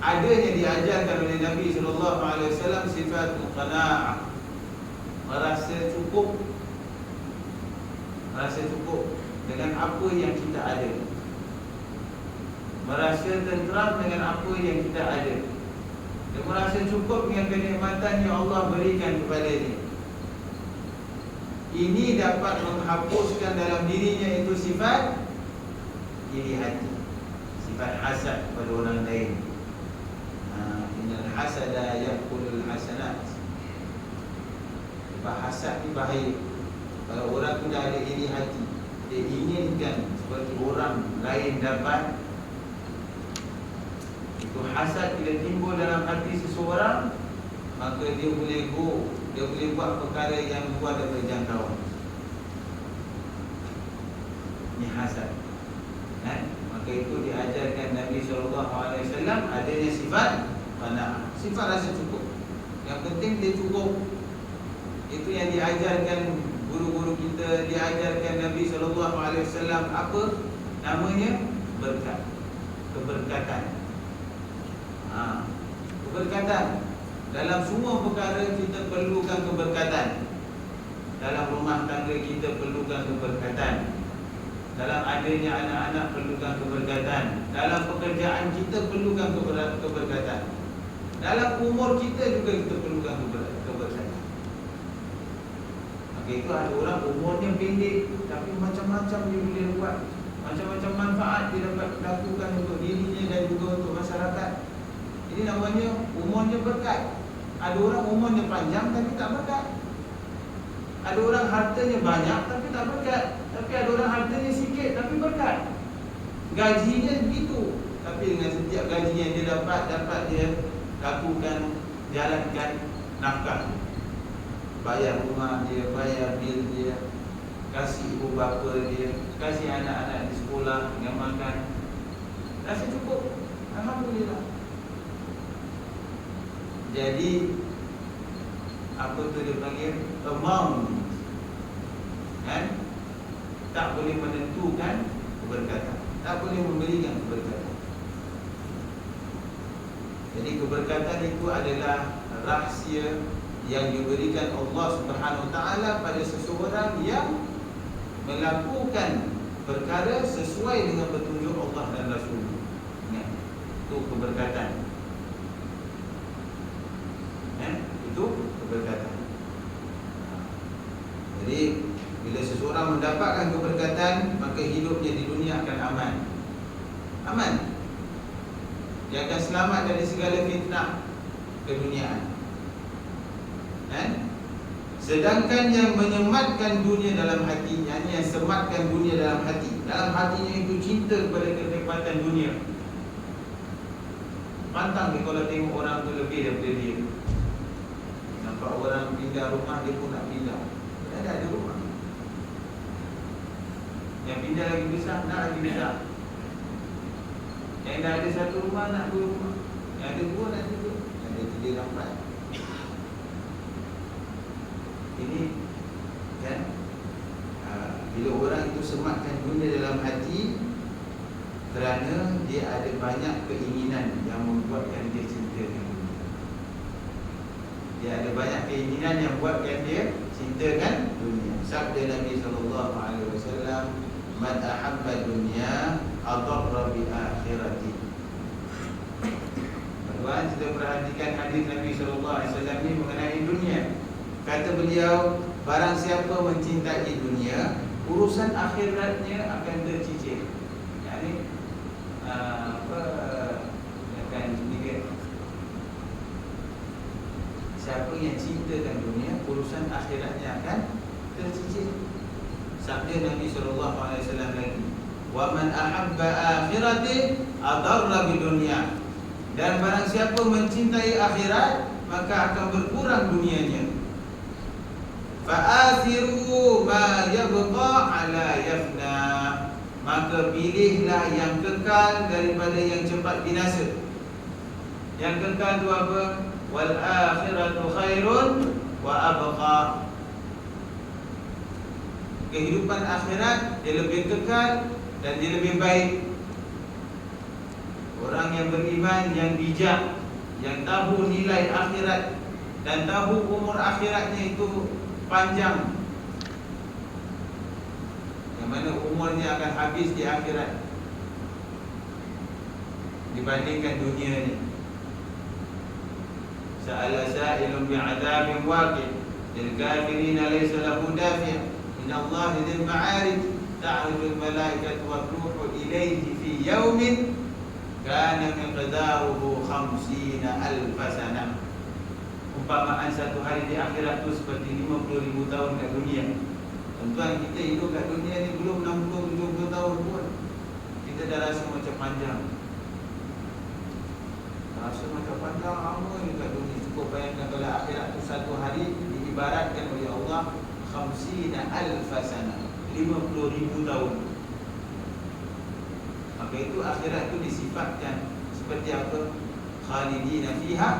adanya diajarkan oleh Nabi SAW sifatul qanaah, merasa cukup dengan apa yang kita ada, merasa tenteram dengan apa yang kita ada, dan merasa cukup dengan kenikmatan yang Allah berikan kepadanya. Ini dapat menghapuskan dalam dirinya itu sifat iri hati, sifat hasad kepada orang lain. Innal hasada yaqulul hasanat. Sifat hasad ni bahaya. Kalau orang tu dah ada iri hati, dia inginkan seperti orang lain dapat, itu hasad bila timbul dalam hati seseorang, maka dia boleh buat perkara yang luar daripada jangkauan. Ini hasad. Maka itu diajarkan Nabi SAW adanya sifat qanaah, sifat rasa cukup. Yang penting dia cukup. Itu yang diajarkan guru-guru kita, diajarkan Nabi SAW. Apa namanya? Berkat, keberkatan. Keberkatan. Dalam semua perkara kita perlukan keberkatan. Dalam rumah tangga kita perlukan keberkatan. Dalam adanya anak-anak perlukan keberkatan. Dalam pekerjaan kita perlukan keberkatan. Dalam umur kita juga kita perlukan keberkatan. Maka itu ada orang umurnya pendek, tapi macam-macam dia boleh buat, macam-macam manfaat dia dapat lakukan untuk dirinya dan juga untuk masyarakat. Ini namanya umurnya berkat. Ada orang umurnya panjang tapi tak berkat. Ada orang hartanya banyak tapi tak berkat. Tapi ada orang hartanya sikit tapi berkat. Gajinya begitu, tapi dengan setiap gaji yang dia dapat dia lakukan, jalankan nafkah, bayar rumah dia, bayar bil dia, kasih ibu bapa dia, kasih anak-anak di sekolah dengan makan. Rasa cukup, alhamdulillah. Jadi apa tu dia panggil amount, kan? Tak boleh menentukan keberkatan, tak boleh memberikan keberkatan. Jadi keberkatan itu adalah rahsia yang diberikan Allah Subhanahu Wa Taala pada seseorang yang melakukan perkara sesuai dengan petunjuk Allah dan Rasul. Ingat, itu keberkatan. Itu keberkatan. Jadi bila seseorang mendapatkan keberkatan, maka hidupnya di dunia akan aman. Aman. Dia akan selamat dari segala fitnah keduniaan. Sedangkan yang menyematkan dunia dalam hatinya, yang sematkan dunia dalam hati, dalam hatinya itu cinta kepada kenikmatan dunia. Pantang dia kalau tengok orang tu lebih daripada dia. Nampak orang pindah rumah, dia pun nak pindah. Dia dah ada rumah. Yang pindah lagi besar, nak lagi besar. Yang dah ada satu rumah, nak dua rumah. Yang ada dua, nak tiga. Yang ada tiga, nak empat. Ini kan, bila orang itu sematkan dunia dalam hati, kerana dia ada banyak keinginan yang membuatkan dia cinta dengan dunia. Dia ada banyak keinginan yang buatkan dia cintakan dunia. Sabda Nabi SAW, man ahabba dunya adarra bi akhirati. Tuan, kita perhatikan hadis Nabi SAW ni mengenai dunia. Kata beliau, barang siapa mencintai dunia, urusan akhiratnya akan tercicir. Yani akan sedikit. Siapa yang cintakan dunia, urusan akhiratnya akan tercicir. Sabda Nabi SAW lagi, wa man ahabba akhirati adarra bi dunya. Dan barang siapa mencintai akhirat, maka akan berkurang dunianya. Fa'athiru ma yabqa ala yafna. maka pilihlah yang kekal daripada yang cepat binasa. Yang kekal itu apa? Wal akhiratu khairun wa abqa. Kehidupan akhirat dia lebih kekal dan dia lebih baik. Orang yang beriman, yang bijak, yang tahu nilai akhirat dan tahu umur akhiratnya itu panjang, yang mana umurnya akan habis di akhirat dibandingkan dunia ni. Sa'ala sa'ilun bi'adabin waqi' lil kafirina laysa lahu dafi' min Allah dzil ma'arij ta'ruju al malaikatu wa ruhu ilayhi fi yawmin kana miqdaruhu 50,000 sanah. Umpamaan satu hari di akhirat tu seperti 50,000 tahun kat dunia. Tuan-tuan, kita hidup kat dunia ni belum 60-70 tahun pun kita dah rasa macam panjang. Rasa macam panjang lama ni kat dunia. Cukup bayangkan kalau akhirat tu satu hari diibaratkan oleh Allah 50,000 sanah, 50,000 tahun. Maka itu akhirat tu disifatkan seperti apa? Khalidina fiha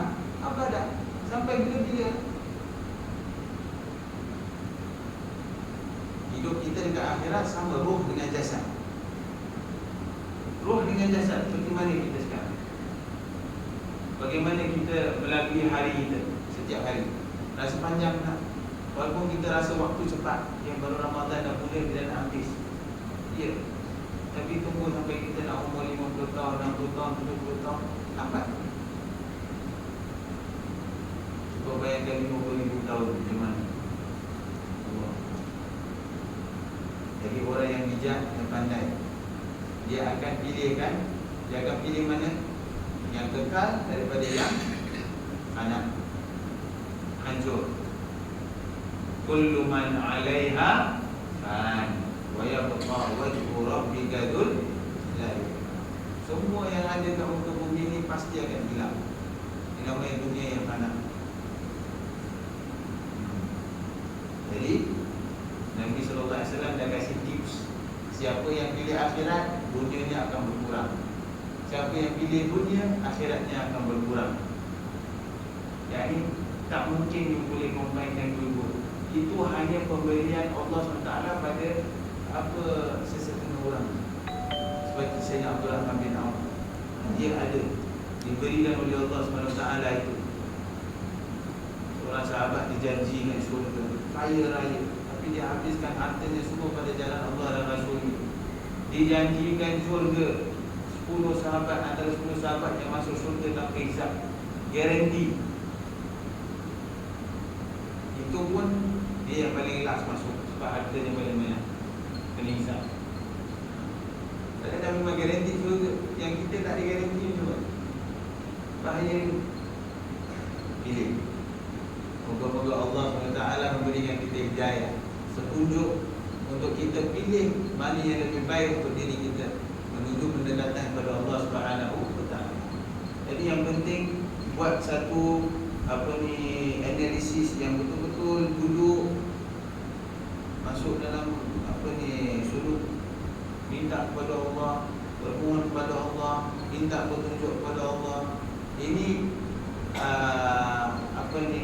abada. Sampai bila-bila. Hidup kita dekat akhirat sama roh dengan jasad. Roh dengan jasad seperti mana kita sekarang? Bagaimana kita melalui hari kita setiap hari? Rasa panjang tak? Walaupun kita rasa waktu cepat, yang baru Ramadan dah mula dan habis. Ya. Tapi tunggu sampai kita nak umur 50 tahun, 60 tahun, 70 tahun, lambat. Cuba bayangkan 50,000 tahun macam mana. Jadi orang yang bijak, yang pandai, dia akan pilihkan. Dia akan pilih mana? Yang kekal daripada yang anak hancur. Kullu man 'alaiha fan wa yabqa wajhu rabbika dzul jalali. Semua yang ada kat muka bumi ni pasti akan hilang. Ini namanya dunia yang fana. Jadi Nabi SAW dah kasih tips. Siapa yang pilih akhirat, dunianya akan berkurang. Siapa yang pilih dunia, akhiratnya akan berkurang. Jadi tak mungkin you boleh combine dua. Itu hanya pemberian Allah SWT pada apa sesetengah orang. Seperti Sayyidina Abdul Rahman bin Auf, dia ada diberikan oleh Allah SWT itu. Seorang sahabat dijanjikan syurga, kaya raya, tapi dia habiskan hartanya semua pada jalan Allah dan Rasul-Nya. Dijanjikan syurga, 10 sahabat, antara 10 sahabat yang masuk syurga tanpa hisab, garanti. Itu pun dia yang paling last masuk sebab hartanya paling banyak, kena hisab. Dah memang garanti syurga, yang kita tak ada garanti juga. Bahaya itu. Pilih. Moga-moga Allah SWT memberikan kita hidayah, petunjuk untuk kita pilih mana yang lebih baik untuk diri kita menuju pendekatan kepada Allah SWT. Jadi yang penting buat satu analisis yang betul-betul duduk, masuk dalam suluk, minta kepada Allah, bermohon kepada Allah, minta petunjuk kepada Allah. Ini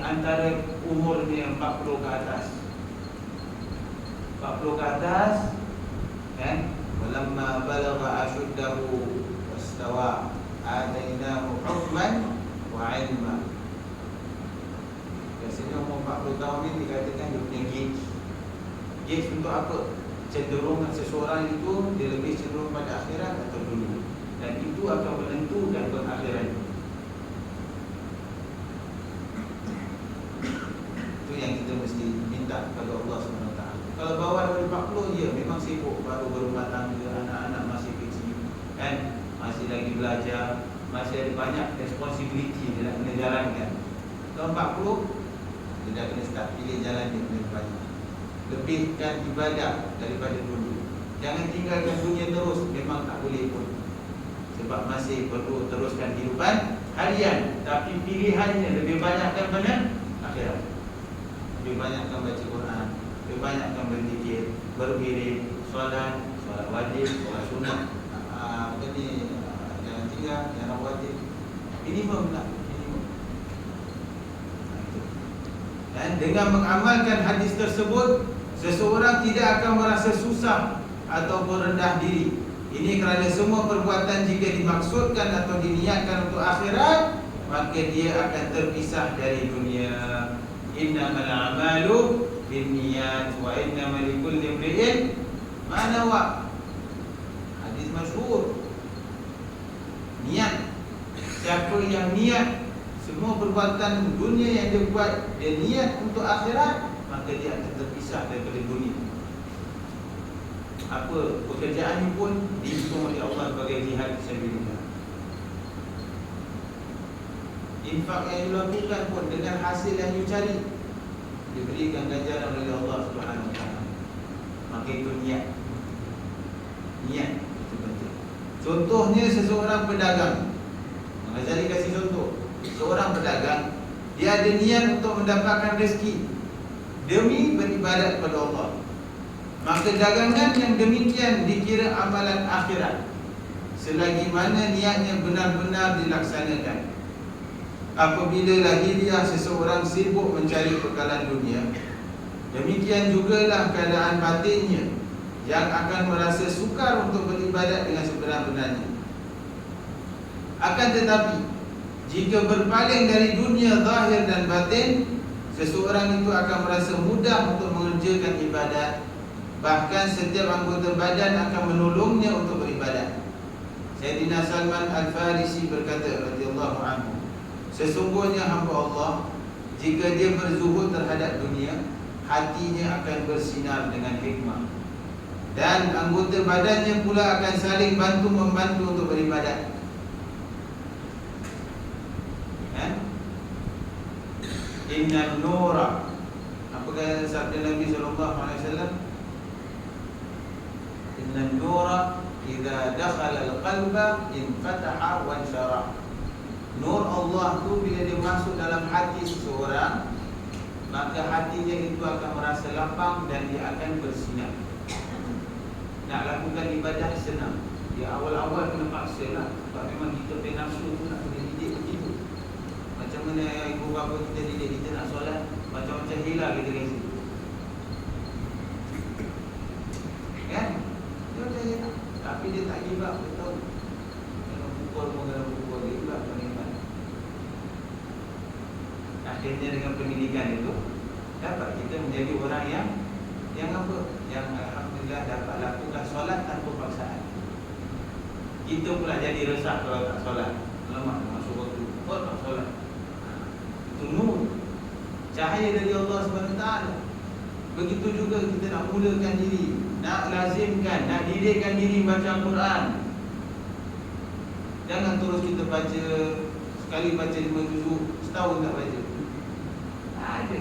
antara umurnya 40 ke atas. 40 ke atas, kan? Walamma balagha ashuddahu wastawa atainahu hukman wa ilma. Biasanya umur 40 tahun ni dikatakan dia punya gauge. Gauge untuk apa? Cenderungan seseorang itu dia lebih cenderung pada akhirat atau dunia, dan itu akan menentukan berakhirat. Itu yang kita mesti minta kepada Allah SWT. Kalau bawah dari 40, ya memang sibuk, baru berumah tangga, anak-anak masih kecil, kan? Masih lagi belajar, masih ada banyak responsibility dia nak kena jalankan. Kalau 40, dia dah kena start pilih jalan dia lebih banyak. Lebihkan ibadah daripada dulu. Jangan tinggalkan dunia terus, memang tak boleh pun. Sebab masih perlu teruskan kehidupan harian, tapi pilihannya lebih banyakkan mana? Akhirat. Lebih banyakkan baca Quran, lebih banyakkan berzikir, berwirid, solat. solat wajib, solat sunat, yang 3, yang rawatib, minimum lah, minimum. Dan dengan mengamalkan hadis tersebut, seseorang tidak akan merasa susah ataupun rendah diri. Ini kerana semua perbuatan jika dimaksudkan atau diniatkan untuk akhirat, maka dia akan terpisah dari dunia. Innamal a'malu binniyat wa innamal likulli imri'in ma nawa. Hadis masyhur. Niat. Siapa yang niat semua perbuatan dunia yang dia buat, dia niat untuk akhirat, maka dia akan terpisah daripada dunia. Apa pekerjaan pun dihitung oleh Allah sebagai jihad fisabilillah. Infak yang dilakukan pun dengan hasil yang you cari, diberikan ganjaran oleh Allah Subhanahu wa taala. Maka itu niat. Niat itu penting. Contohnya seseorang pedagang. Al-Ghazali kasih contoh. Seorang pedagang, dia ada niat untuk mendapatkan rezeki demi beribadat kepada Allah. Maka dagangan yang demikian dikira amalan akhirat selagi mana niatnya benar-benar dilaksanakan. Apabila lahiriah seseorang sibuk mencari bekalan dunia, demikian jugalah keadaan batinnya yang akan merasa sukar untuk beribadat dengan sebenar-benarnya. Akan tetapi, jika berpaling dari dunia zahir dan batin, seseorang itu akan merasa mudah untuk mengerjakan ibadat. Bahkan setiap anggota badan akan menolongnya untuk beribadat. Sayyidina Salman Al-Farisi berkata radhiyallahu anhu, sesungguhnya hamba Allah, jika dia berzuhud terhadap dunia, hatinya akan bersinar dengan hikmah, dan anggota badannya pula akan saling bantu-membantu untuk beribadat. Inna nura, apa kata sabda Nabi SAW? Inna nura idza dakhala al-qalba infataha wa insyara. Nur Allah tu bila dia masuk dalam hati seseorang, maka hatinya itu akan merasa lapang dan dia akan bersinar. Nak lakukan ibadah senang. Dia awal-awal kena paksa lah, sebab memang kita punya nafsu tu nak kena didik begitu. Macam mana ibu bapa kita didik kita nak solat, macam-macam hilang kita dari situ. Kan? Dia macam hilang. Tapi dia tak give up, dia tahu. Kalau pukul pun kena pukul, dia give up bagaimana. Akhirnya dengan pendidikan itu, dapat kita menjadi orang yang apa? Yang alhamdulillah dapat lakukan solat tanpa paksaan. Kita pula jadi resah kalau tak solat. Lama masuk waktu, kau tak solat. Itu nur, cahaya dari Allah SWT. Begitu juga kita nak mulakan diri, nak lazimkan, nak didikkan diri baca Al-Quran. Jangan terus kita baca, sekali baca 5 juzuk, setahun tak baca. Tak ada.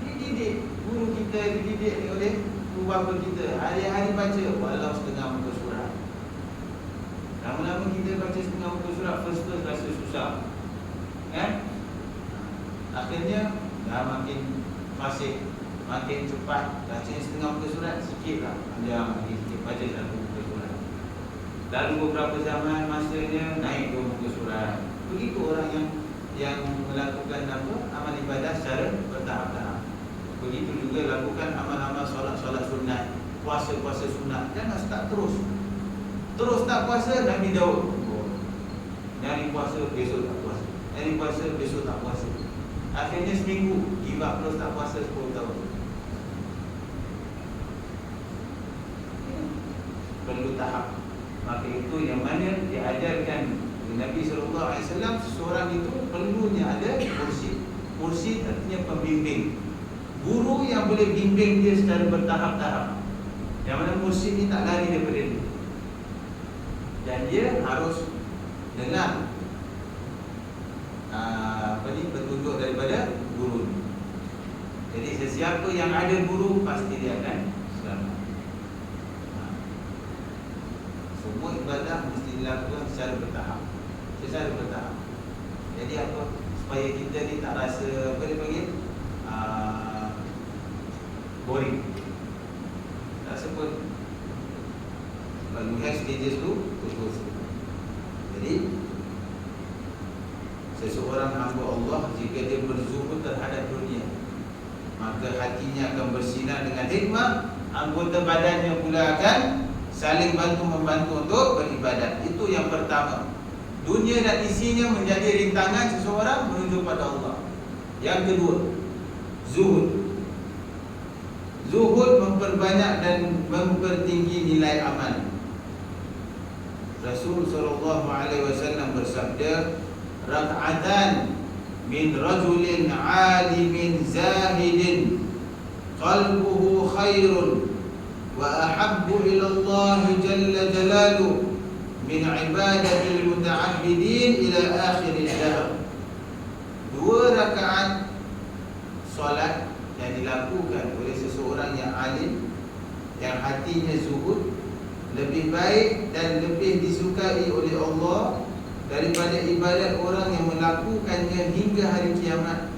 Dididik, guru kita dididik oleh guru bapa kita. Hari-hari baca, walau setengah muka surat. Lama-lama kita baca setengah muka surat, first rasa susah. Akhirnya dah makin fasih, makin cepat. Baca setengah muka surat, sikit lah, panjang lagi sikit, baca satu muka surat. Lalu beberapa zaman masanya naik 2 muka surat. Begitu orang yang melakukan apa, amal ibadah secara bertahap-tahap. Begitu juga lakukan amal-amal solat-solat sunat, puasa-puasa sunat. Jangan start terus tak puasa. Nabi Daud, hari puasa besok tak puasa, hari puasa besok tak puasa. Akhirnya seminggu give up, terus tak puasa 10 tahun. Perlu tahap. Maka itu yang mana diajarkan Nabi SAW. Seorang itu perlunya ada mursyid. Mursyid artinya pembimbing, guru yang boleh bimbing dia secara bertahap-tahap. Yang mana mursyid ni tak lari daripada dia, dan dia harus dengar petunjuk daripada guru. Jadi sesiapa yang ada guru, pasti dia akan selamat. Semua ibadah mesti dilakukan secara bertahap. Jadi apa? Supaya kita ni tak rasa, apa dia panggil, boring. Tak rasa pun Kalau you have stages tu go through. Jadi seseorang hamba Allah jika dia berzuhud terhadap dunia, maka hatinya akan bersinar dengan hikmah. Anggota badannya pula akan saling bantu-membantu untuk beribadat. Itu yang pertama. Dunia dan isinya menjadi rintangan seseorang menuju pada Allah. Yang kedua, zuhud. Zuhud memperbanyak dan mempertinggi nilai amal. Rasul sallallahu alaihi wasallam bersabda, "Rak'atan min rajulin 'alimin zahidin qalbuhu khairun wa ahabbu ila Allah jalla jalaluhu min ibadatil muta'abbidin ila akhir dahr." 2 rakaat solat yang dilakukan oleh seseorang yang alim, yang hatinya zuhud, lebih baik dan lebih disukai oleh Allah daripada ibadat orang yang melakukannya hingga hari kiamat.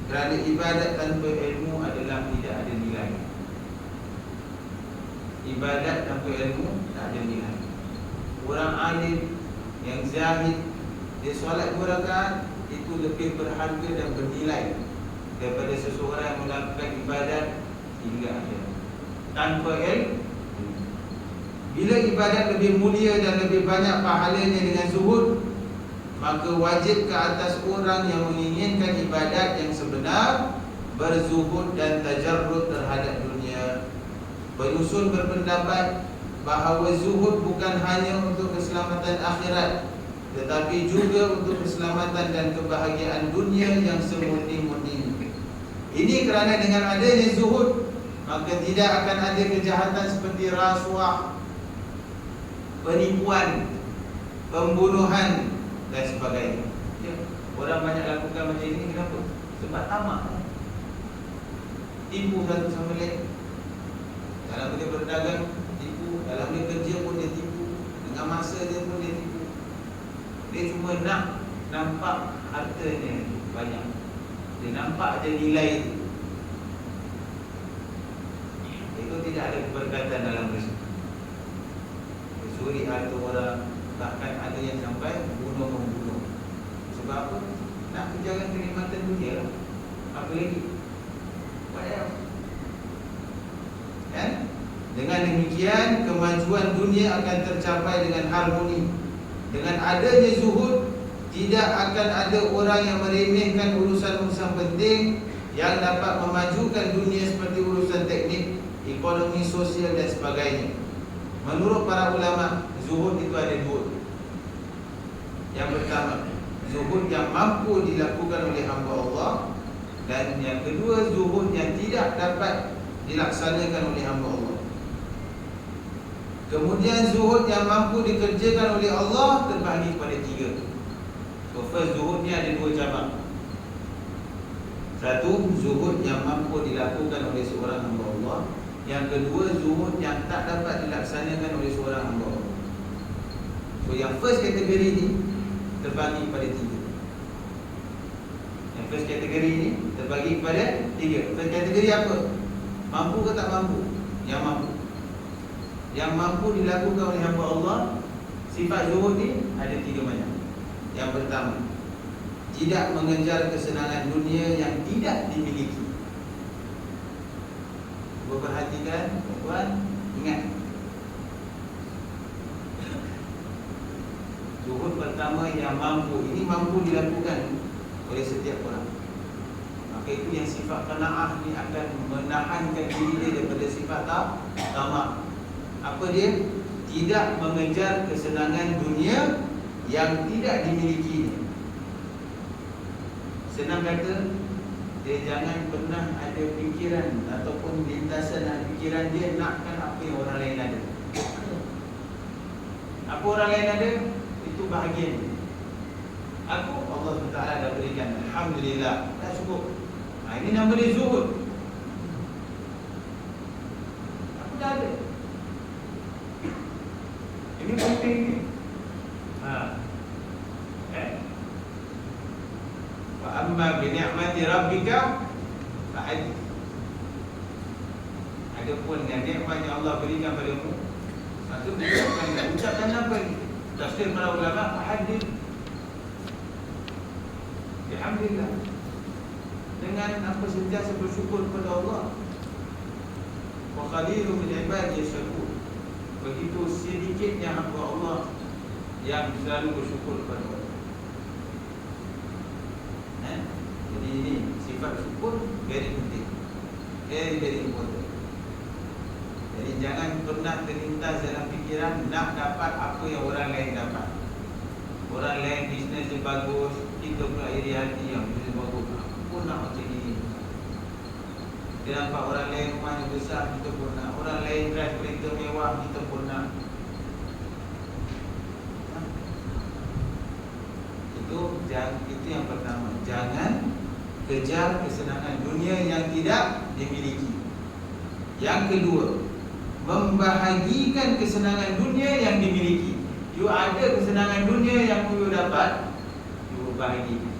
Kerana ibadat tanpa ilmu adalah tidak ada nilai. Ibadat tanpa ilmu tak ada nilai. Orang alim yang zahid, dia solat 2 rakaat, itu lebih berharga dan bernilai daripada seseorang yang melakukan ibadat hingga akhir tanpa ilmu. Bila ibadat lebih mulia dan lebih banyak pahalanya dengan zuhud, maka wajib ke atas orang yang menginginkan ibadat yang sebenar berzuhud dan tajarrud terhadap dunia. Penyusun berpendapat bahawa zuhud bukan hanya untuk keselamatan akhirat, tetapi juga untuk keselamatan dan kebahagiaan dunia yang semurni-murni. Ini kerana dengan adanya zuhud, maka tidak akan ada kejahatan seperti rasuah, penipuan, pembunuhan dan sebagainya. Ya, orang banyak lakukan macam ini kenapa? Sebab tamak. Tipu satu sama lain. Dalam dia berdagang tipu, dalam dia kerja pun dia tipu, dengan masa dia pun dia tipu. Dia cuma nak nampak hartanya banyak. Dia nampak je nilai itu. Itu tidak ada keberkatan dalam rezeki. Curi harta orang, bahkan ada yang sampai bunuh-membunuh. Sebab apa? Nak kejarkan kenikmatan dunia lah. Apa lagi? What else? Kan? Dengan demikian, kemajuan dunia akan tercapai dengan harmoni. Dengan adanya zuhud, tidak akan ada orang yang meremehkan urusan-urusan penting yang dapat memajukan dunia seperti urusan teknik, ekonomi, sosial dan sebagainya. Menurut para ulama, zuhud itu ada 2. Yang pertama, zuhud yang mampu dilakukan oleh hamba Allah, dan yang kedua, zuhud yang tidak dapat dilaksanakan oleh hamba Allah. Kemudian zuhud yang mampu dikerjakan oleh Allah terbahagi kepada 3. So first, zuhud ni ada 2 cabang. Satu, zuhud yang mampu dilakukan oleh seorang hamba Allah. Yang kedua, zuhud yang tak dapat dilaksanakan oleh seorang hamba Allah. So yang first kategori ni terbagi kepada 3. Yang first kategori ni terbagi kepada 3. First kategori apa? Mampu ke tak mampu? Yang mampu. Yang mampu dilakukan oleh hamba Allah. Sifat zuhud ni ada 3 macam. Yang pertama, tidak mengejar kesenangan dunia yang tidak dimiliki. Perhatikan, tuan, ingat. Zuhud pertama yang mampu, ini mampu dilakukan oleh setiap orang. Maka itu yang sifat qanaah ni akan menahankan diri dia daripada sifat tamak. Apa dia? Tidak mengejar kesenangan dunia yang tidak dimiliki. Senang kata, dia jangan pernah ada fikiran ataupun lintasan dalam fikiran dia nakkan apa yang orang lain ada. Apa orang lain ada, itu bahagian. Aku, Allah SWT dah berikan, alhamdulillah, dah cukup. Ini nama dia zuhud. Aku dah ada. Ini penting ni. Wa amma bi ni'mati rabbika fahadith. Adapun yang nikmat yang Allah berikan padamu, satu ucapkan apa ni? Tafsir para ulama, hadis alhamdulillah, dengan apa sentiasa bersyukur kepada Allah. Wa qalilun min ibadi yashkur. Begitu sedikitnya hamba Allah yang selalu bersyukur kepada Allah. Jadi ini sifat syukur very penting, very important. Jadi jangan pernah terlintas dalam fikiran nak dapat apa yang orang lain dapat. Orang lain bisnes dia bagus, kita pula iri hati yang bisnes bagus. Aku nak macam ni. Dia nampak orang lain rumahnya besar, kita pun nak. Orang lain drive kereta mewah, kita pun nak. Itu yang pertama. Jangan kejar kesenangan dunia yang tidak dimiliki. Yang kedua, membahagikan kesenangan dunia yang dimiliki. You ada kesenangan dunia yang you dapat, you bahagikan.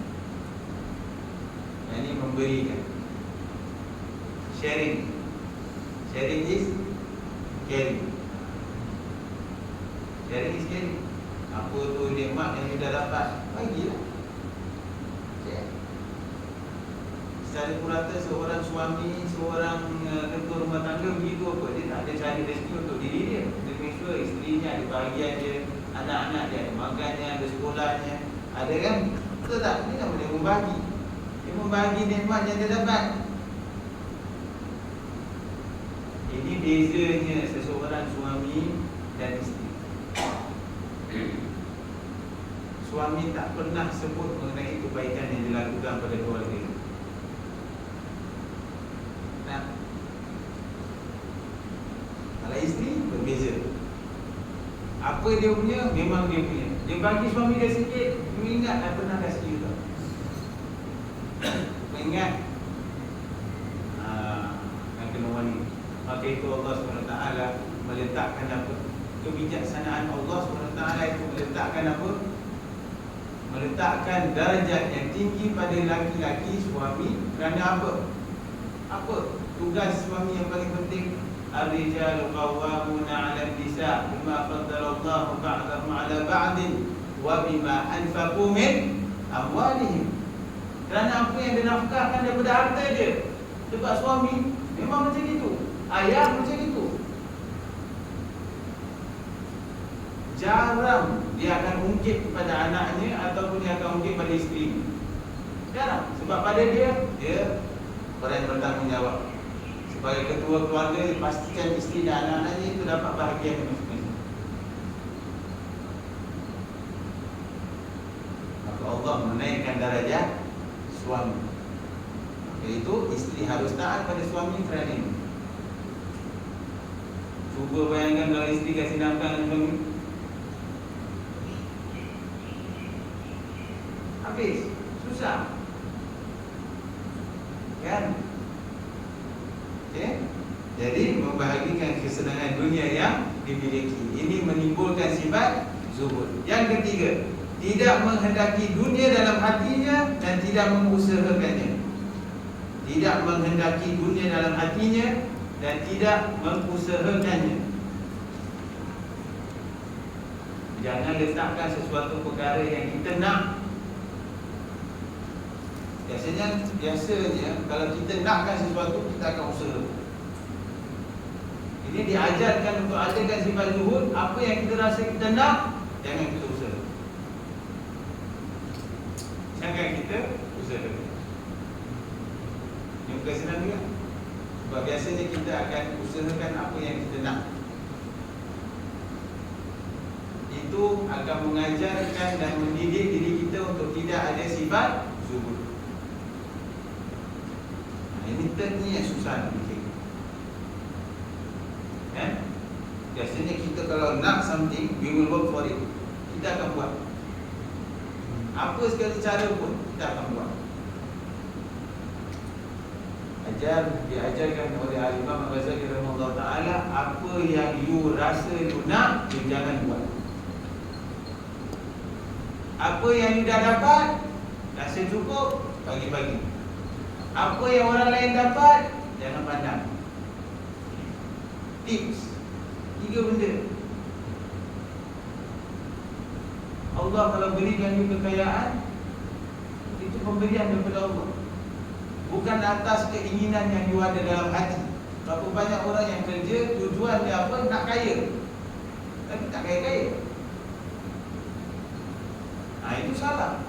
Yang ini memberikan. Sharing. Sharing is caring. Sharing is caring. Apa tu nikmat yang you dah dapat, bagilah. Secara purata seorang suami, seorang ketua rumah tangga begitu apa? Dia tak ada cari rezeki untuk diri dia. Dia make sure isterinya ada bahagian dia, anak-anak dia ada makannya, ada sekolahnya, ada kan? Betul tak? Ini nama dia membagi. Dia membagi nikmat yang dia dapat. Ini bezanya seseorang suami dan isteri. Suami tak pernah sebut mengenai kebaikan yang dilakukan pada keluarga. Nah, kalau isteri berbeza. Apa dia punya, memang dia punya. Dia bagi suami dia sikit, you ingat dah pernah kasih you tak? Ingat? Yang kena wali. Maka itu Allah SWT meletakkan apa? Kebijaksanaan Allah SWT itu meletakkan apa? Meletakkan darjat yang tinggi pada laki-laki suami. Kerana apa? Apa? Tugas suami yang paling penting. Ar-rijalu qawwamuna 'ala an-nisa' bima faddala Allahu ba'dahum 'ala ba'din wa bima anfaqu min amwalihim. Kerana apa yang dia nafkahkan daripada harta dia. Sebab suami memang macam itu. Ayah macam itu. Jarang dia akan ungkit kepada anaknya ataupun dia akan ungkit pada isteri. Jarang. Sebab pada dia orang yang bertanggungjawab. Sebagai ketua keluarga, pastikan isteri dan anak-anaknya itu dapat bahagian masing-masing. Maka Allah menaikkan darjat suami. Iaitu isteri harus taat pada suami kerana ini. Cuba bayangkan kalau isteri kasih nafkah dengan suami, habis, susah. Kan? Okay? Jadi membahagikan kesenangan dunia yang dimiliki. Ini menimbulkan sifat zuhud. Yang ketiga, tidak menghendaki dunia dalam hatinya dan tidak mengusahakannya. Tidak menghendaki dunia dalam hatinya dan tidak mengusahakannya. Jangan letakkan sesuatu perkara yang kita nak. Biasanya kalau kita nakkan sesuatu, kita akan usaha. Ini diajarkan untuk adakan sifat zuhud. Apa yang kita rasa kita nak, jangan kita usaha. Jangan kita usaha. Ini bukan senang juga. Sebab biasanya kita akan usahakan apa yang kita nak. Itu akan mengajarkan dan mendidik diri kita untuk tidak ada sifat zuhud. Ini third ni yang susah nak fikir. Biasanya kita kalau nak something, we will work for it. Kita akan buat. Apa segala cara pun kita akan buat. Diajarkan oleh Al-Imam Al-Ghazali rahimahullah ta'ala, apa yang you rasa you nak, you jangan buat. Apa yang you dah dapat, rasa cukup, bagi-bagi. Apa yang orang lain dapat, jangan pandang. Tips 3 benda. Allah kalau berikan you kekayaan, itu pemberian daripada Allah, bukan atas keinginan yang you ada dalam hati. Berapa banyak orang yang kerja tujuan dia apa? Nak kaya, tapi tak kaya-kaya. Itu salah.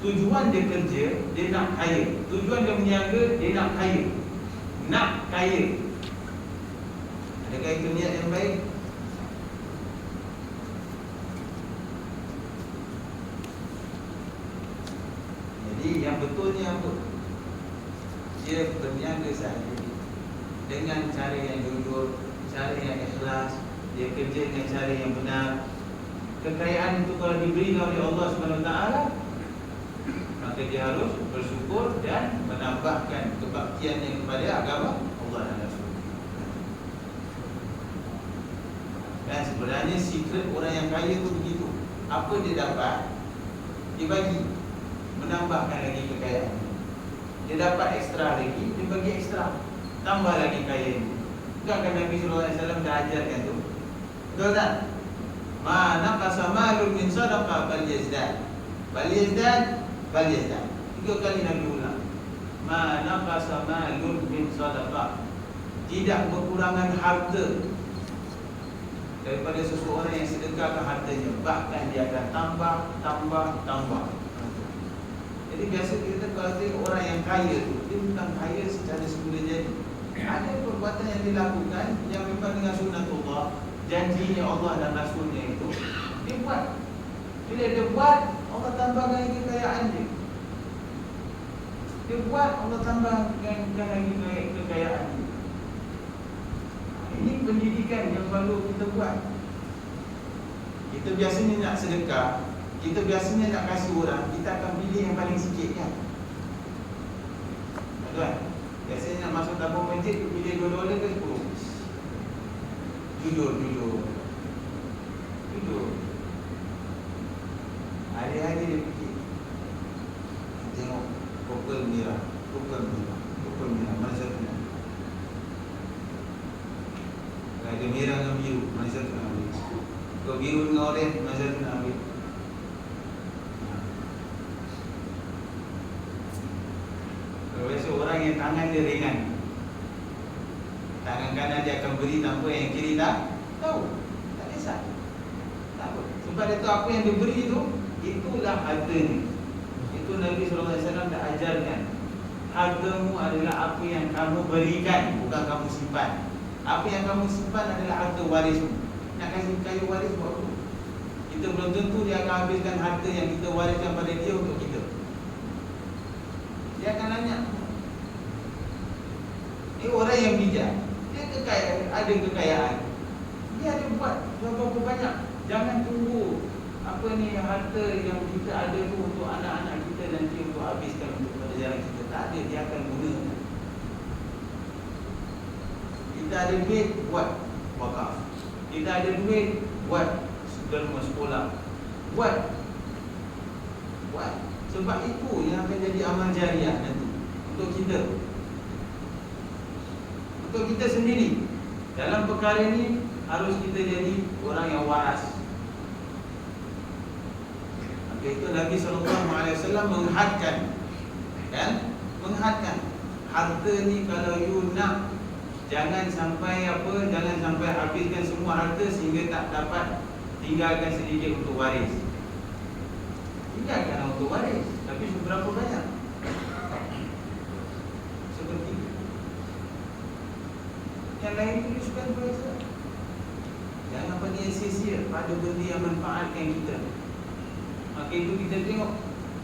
Tujuan dia kerja, dia nak kaya. Tujuan dia berniaga, dia nak kaya. Nak kaya. Adakah itu niat yang baik? Jadi yang betulnya apa? Dia berniaga sahaja dengan cara yang jujur, cara yang ikhlas. Dia kerja dengan cara yang benar. Kekayaan itu kalau diberi oleh Allah SWT, maka dia harus bersyukur dan menambahkan kebaktiannya kepada agama Allah dan Rasul. Dan sebenarnya secret orang yang kaya itu begitu. Apa dia dapat, dia bagi, menambahkan lagi kekayaan. Dia dapat ekstra lagi, dia bagi ekstra, tambah lagi kaya itu. Bukankah Nabi SAW dah ajarkan tu? Betul tak? Ma naqasa malun min sadaqah bal yazdad. Bal yazdad, bal yazdad. 3 kali Nabi ulang. Ma naqasa malun min sadaqah. Tidak berkurangan harta daripada seseorang yang sedekahkan hartanya, bahkan dia akan tambah. Jadi biasa kita kalau tengok orang yang kaya tu, dia bukan kaya secara semula jadi. Ada perbuatan yang dilakukan yang memang dengan sunnatullah, janjinya Allah dan Rasulnya itu, dia buat. Bila dia buat, Allah tambahkan lagi kekayaan dia. Dia buat, Allah tambahkan lagi kekayaan dia. Ini pendidikan yang baru kita buat. Kita biasanya nak sedekah, kita biasanya nak kasih orang, kita akan pilih yang paling sikit kan? Betul? Biasanya nak masuk tabung masjid, pilih $2 ke 10? Jujur. Hari-hari dia fikir, tengok purple merah, mana satu nak? Ada merah dengan biru, mana satu nak ambil? Kalau biru dengan orange, mana satu nak ambil? Kalau biasa orang yang tangan dia ringan, tangan kanan dia akan beri tanpa yang kiri tak tahu. Tak kisah, tak apa. Sebab dia tahu apa yang dia beri itu, itulah hartanya. Itu Nabi SAW dah ajarkan. Hartamu adalah apa yang kamu berikan, bukan kamu simpan. Apa yang kamu simpan adalah harta warismu. Nak kasih kaya waris buat apa? Kita belum tentu dia akan habiskan harta yang kita wariskan pada dia untuk kita. Dia akan nanya. Ini orang yang bijak, dia ada kekayaan, dia ada buat berapa banyak. Jangan tunggu harta yang kita ada tu untuk anak-anak kita nanti untuk habiskan untuk pelajaran kita. Tak ada, dia akan gunakan. Kita ada duit, buat wakaf. Kita ada duit, buat rumah sekolah. Buat. Sebab itu yang akan jadi amal jariah nanti untuk kita. Untuk kita sendiri. Dalam perkara ini harus kita jadi orang yang waras. Maka itu Nabi SAW menghadkan, kan? Menghadkan harta ni kalau you nak, jangan sampai habiskan semua harta sehingga tak dapat tinggalkan sedikit untuk waris. Tinggalkan untuk waris, tapi seberapa banyak? Seperti itu. Yang lain itu sukan belajar. Jangan bagi sia-sia pada benda yang manfaatkan kita. Maka itu kita tengok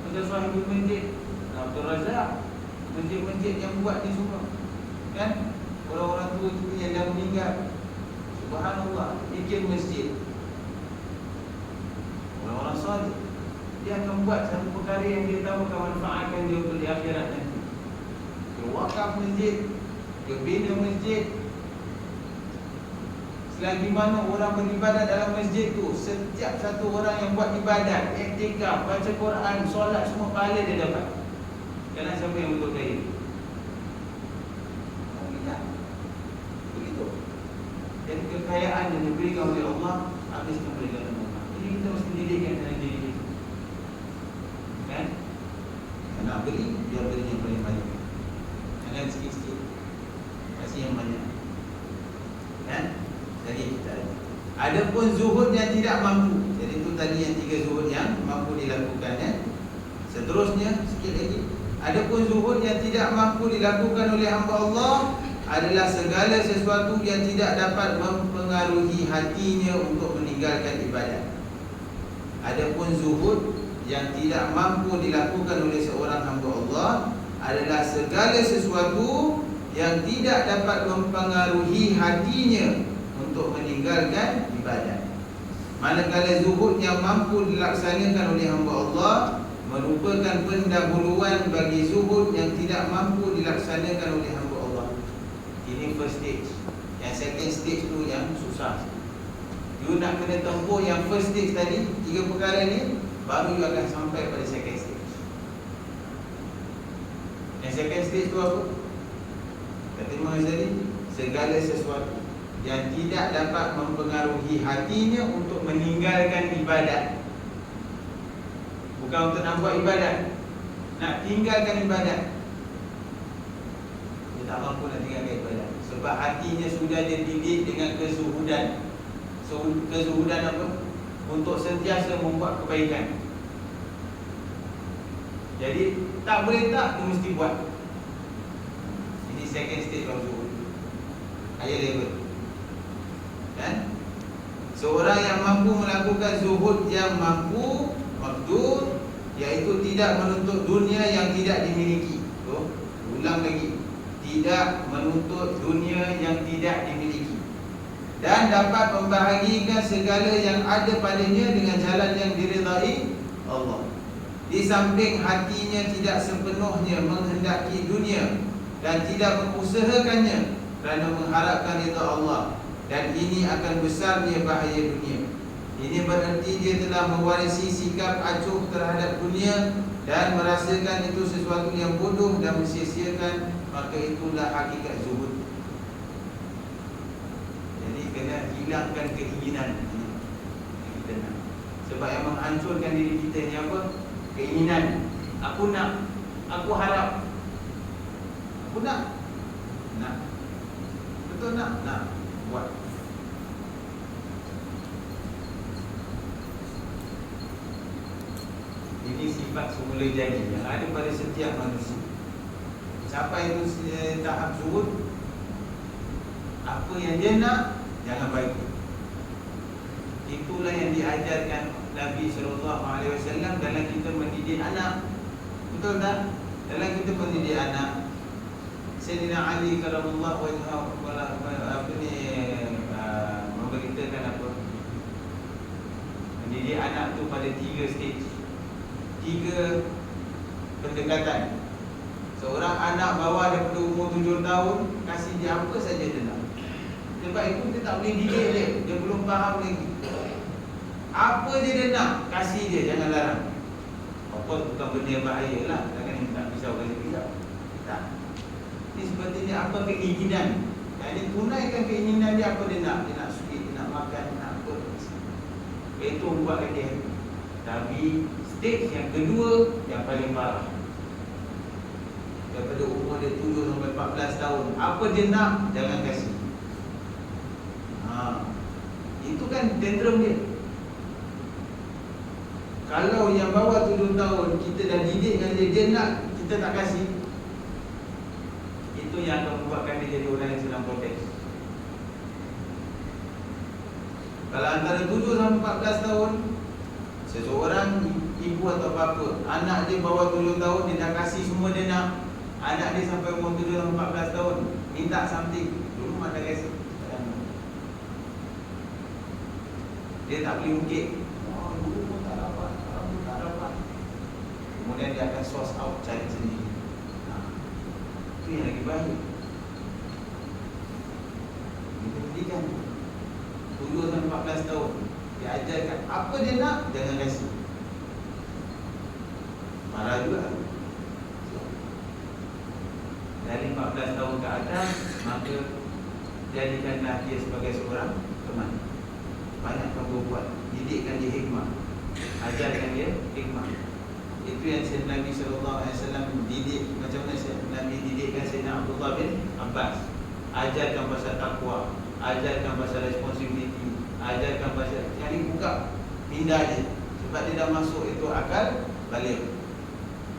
macam sahibul masjid Abdul Razak, masjid-masjid yang buat ni semua, kan? Orang-orang tua kita yang dah meninggal, subhanallah, bikin masjid. Orang-orang salih, dia akan buat satu perkara yang dia tahu akan manfaatkan dia untuk di akhirat nanti. Dia wakaf masjid, dia bina masjid. Selagi mana orang beribadat dalam masjid tu, setiap satu orang yang buat ibadat, iktikaf, baca Quran, solat, semua pahala dia dapat. Kerana siapa yang betul kaya? Tidak. Begitu. Jadi kekayaan yang diberikan oleh Allah habis kembali dalam rumah. Jadi kita mesti didikkan dengan diri kita. Kan? Nak beri, dia beri yang paling banyak. Jangan sikit-sikit, kasih yang banyak. Kan? Jadi kita ada pun zuhud yang tidak mampu. Jadi itu tadi yang 3 zuhud yang mampu dilakukan ya. Seterusnya sikit lagi. Ada pun zuhud yang tidak mampu dilakukan oleh hamba Allah adalah segala sesuatu yang tidak dapat mempengaruhi hatinya untuk meninggalkan ibadat. Adapun zuhud yang tidak mampu dilakukan oleh seorang hamba Allah adalah segala sesuatu yang tidak dapat mempengaruhi hatinya untuk meninggalkan ibadat. Manakala zuhud yang mampu dilaksanakan oleh hamba Allah merupakan pendahuluan bagi zuhud yang tidak mampu dilaksanakan oleh hamba Allah. Ini first stage. Yang second stage tu yang susah. You nak kena tempuh yang first stage tadi, 3 perkara ni, baru you akan sampai pada second stage. Yang second stage tu apa? Kata Imam Ghazali, segala sesuatu yang tidak dapat mempengaruhi hatinya untuk meninggalkan ibadat. Bukan untuk nak buat ibadat, nak tinggalkan ibadat. Dia tak mampu nak tinggalkan ibadat sebab hatinya sudah dididik dengan kezuhudan. Kezuhudan apa? Untuk sentiasa membuat kebaikan. Jadi tak boleh tak, dia mesti buat. Ini second stage of zuhud, higher level. Kan? Seorang yang mampu melakukan zuhud yang mampu maksud, iaitu tidak menuntut dunia yang tidak dimiliki. Ulang lagi, tidak menuntut dunia yang tidak dimiliki, dan dapat membahagikan segala yang ada padanya dengan jalan yang diridai Allah. Di samping hatinya tidak sepenuhnya menghendaki dunia dan tidak mengusahakannya kerana mengharapkan ridha Allah, dan ini akan besarnya bahaya dunia. Ini berarti dia telah mewarisi sikap acuh terhadap dunia dan merasakan itu sesuatu yang bodoh dan mensia-siakan, maka itulah hakikat zuhud. Jadi kena hilangkan keinginan yang kita nak. Sebab yang menghancurkan diri kita ni apa? Keinginan. Aku nak, aku harap, aku nak. Betul nak? Nak. Buat. Ini sifat semula jadi yang ada pada setiap manusia. Sampai itu tahap zuhud, apa yang dia nak, jangan bagi. Itulah yang diajarkan Nabi SAW dalam kita mendidik anak. Betul tak? Dalam kita mendidik anak, Sayyidina Ali karamallahu wajhahu memberitakan apa? Mendidik anak tu pada 3 stage, 3 pendekatan. Seorang anak bawah daripada umur 7 tahun, kasih dia apa saja dia nak. Sebab itu dia tak boleh didik dia, dia belum faham lagi. Apa je dia nak, kasih dia, jangan larang. Of course bukan benda yang bahaya lah, jangan minta pisau kasi pisau. Tak. Ini sepertinya apa keinginan. Jadi tunaikan keinginan dia, apa dia nak. Dia nak sweet, dia nak makan, dia nak apa. Itu buatkan dia. Tapi stage yang kedua yang paling parah, daripada umur dia 7 sampai 14 tahun, apa dia nak, jangan kasih. Itu kan tantrum dia. Kalau yang bawah 7 tahun kita dah didik dengan dia nak, kita tak kasih, itu yang akan membuatkan dia jadi orang yang sedang protes. Kalau antara 7 sampai 14 tahun, seseorang ibu atau bapa, anak dia bawah 7 tahun, dia dah kasih semua dia nak. Anak dia sampai umur 7 sampai 14 tahun, minta something, dulu mak dah kasih. Dia tak boleh ungkit, dulu pun tak dapat, sekarang pun tak dapat. Kemudian dia akan source out, cari sendiri. Itu yang lagi bahaya. Kita pendidikan 7 sampai 14 tahun, dia ajarkan apa dia nak, jangan kasih. Marah juga. Dari 14 tahun ke atas, maka jadikanlah dia sebagai seorang teman. Banyakkan berbuat, didikkan dia hikmah, ajarkan dia hikmah. Itu yang Nabi SAW didik. Macam mana Nabi didikkan Sayyidina Abdullah bin Abbas. Ajarkan pasal takwa, ajarkan pasal responsibility, ajarkan pasal cari buka, pindah je. Sebab dia dah masuk itu akal balik.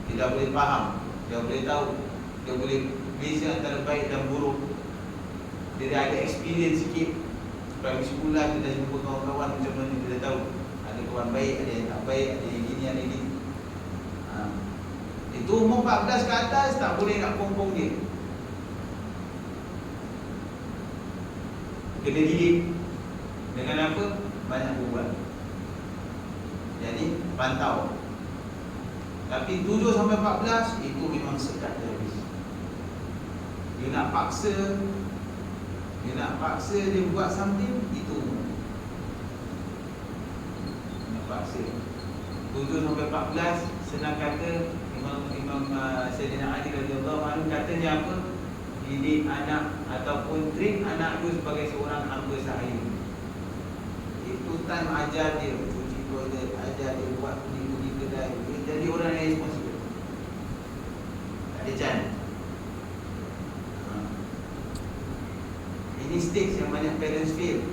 Dia dah boleh faham, dia boleh tahu, dia boleh beza antara baik dan buruk. Dia dah ada experience sikit. Pergi sekolah, dia dah jumpa kawan-kawan macam mana, dia dah tahu. Ada kawan baik, ada yang tak baik, ada yang gini, ada yang gini. Itu umur 14 ke atas tak boleh nak pong-pong dia. Kena didik. Dengan apa? Banyak berbuat. Jadi pantau. Tapi 7 sampai 14 itu memang sekat dia habis. Dia nak paksa, dia buat something, itu nak paksa. 7 sampai 14 senang kata Imam Sayyidina Ali radhiyallahu anhu katanya apa? Didik anak ataupun train anak itu sebagai seorang hamba sahaya. Itu time ajar dia cuci toilet, ajar dia buat pergi kedai, dia jadi orang yang responsible. Tak ada chance. Ini stage yang banyak parents fail.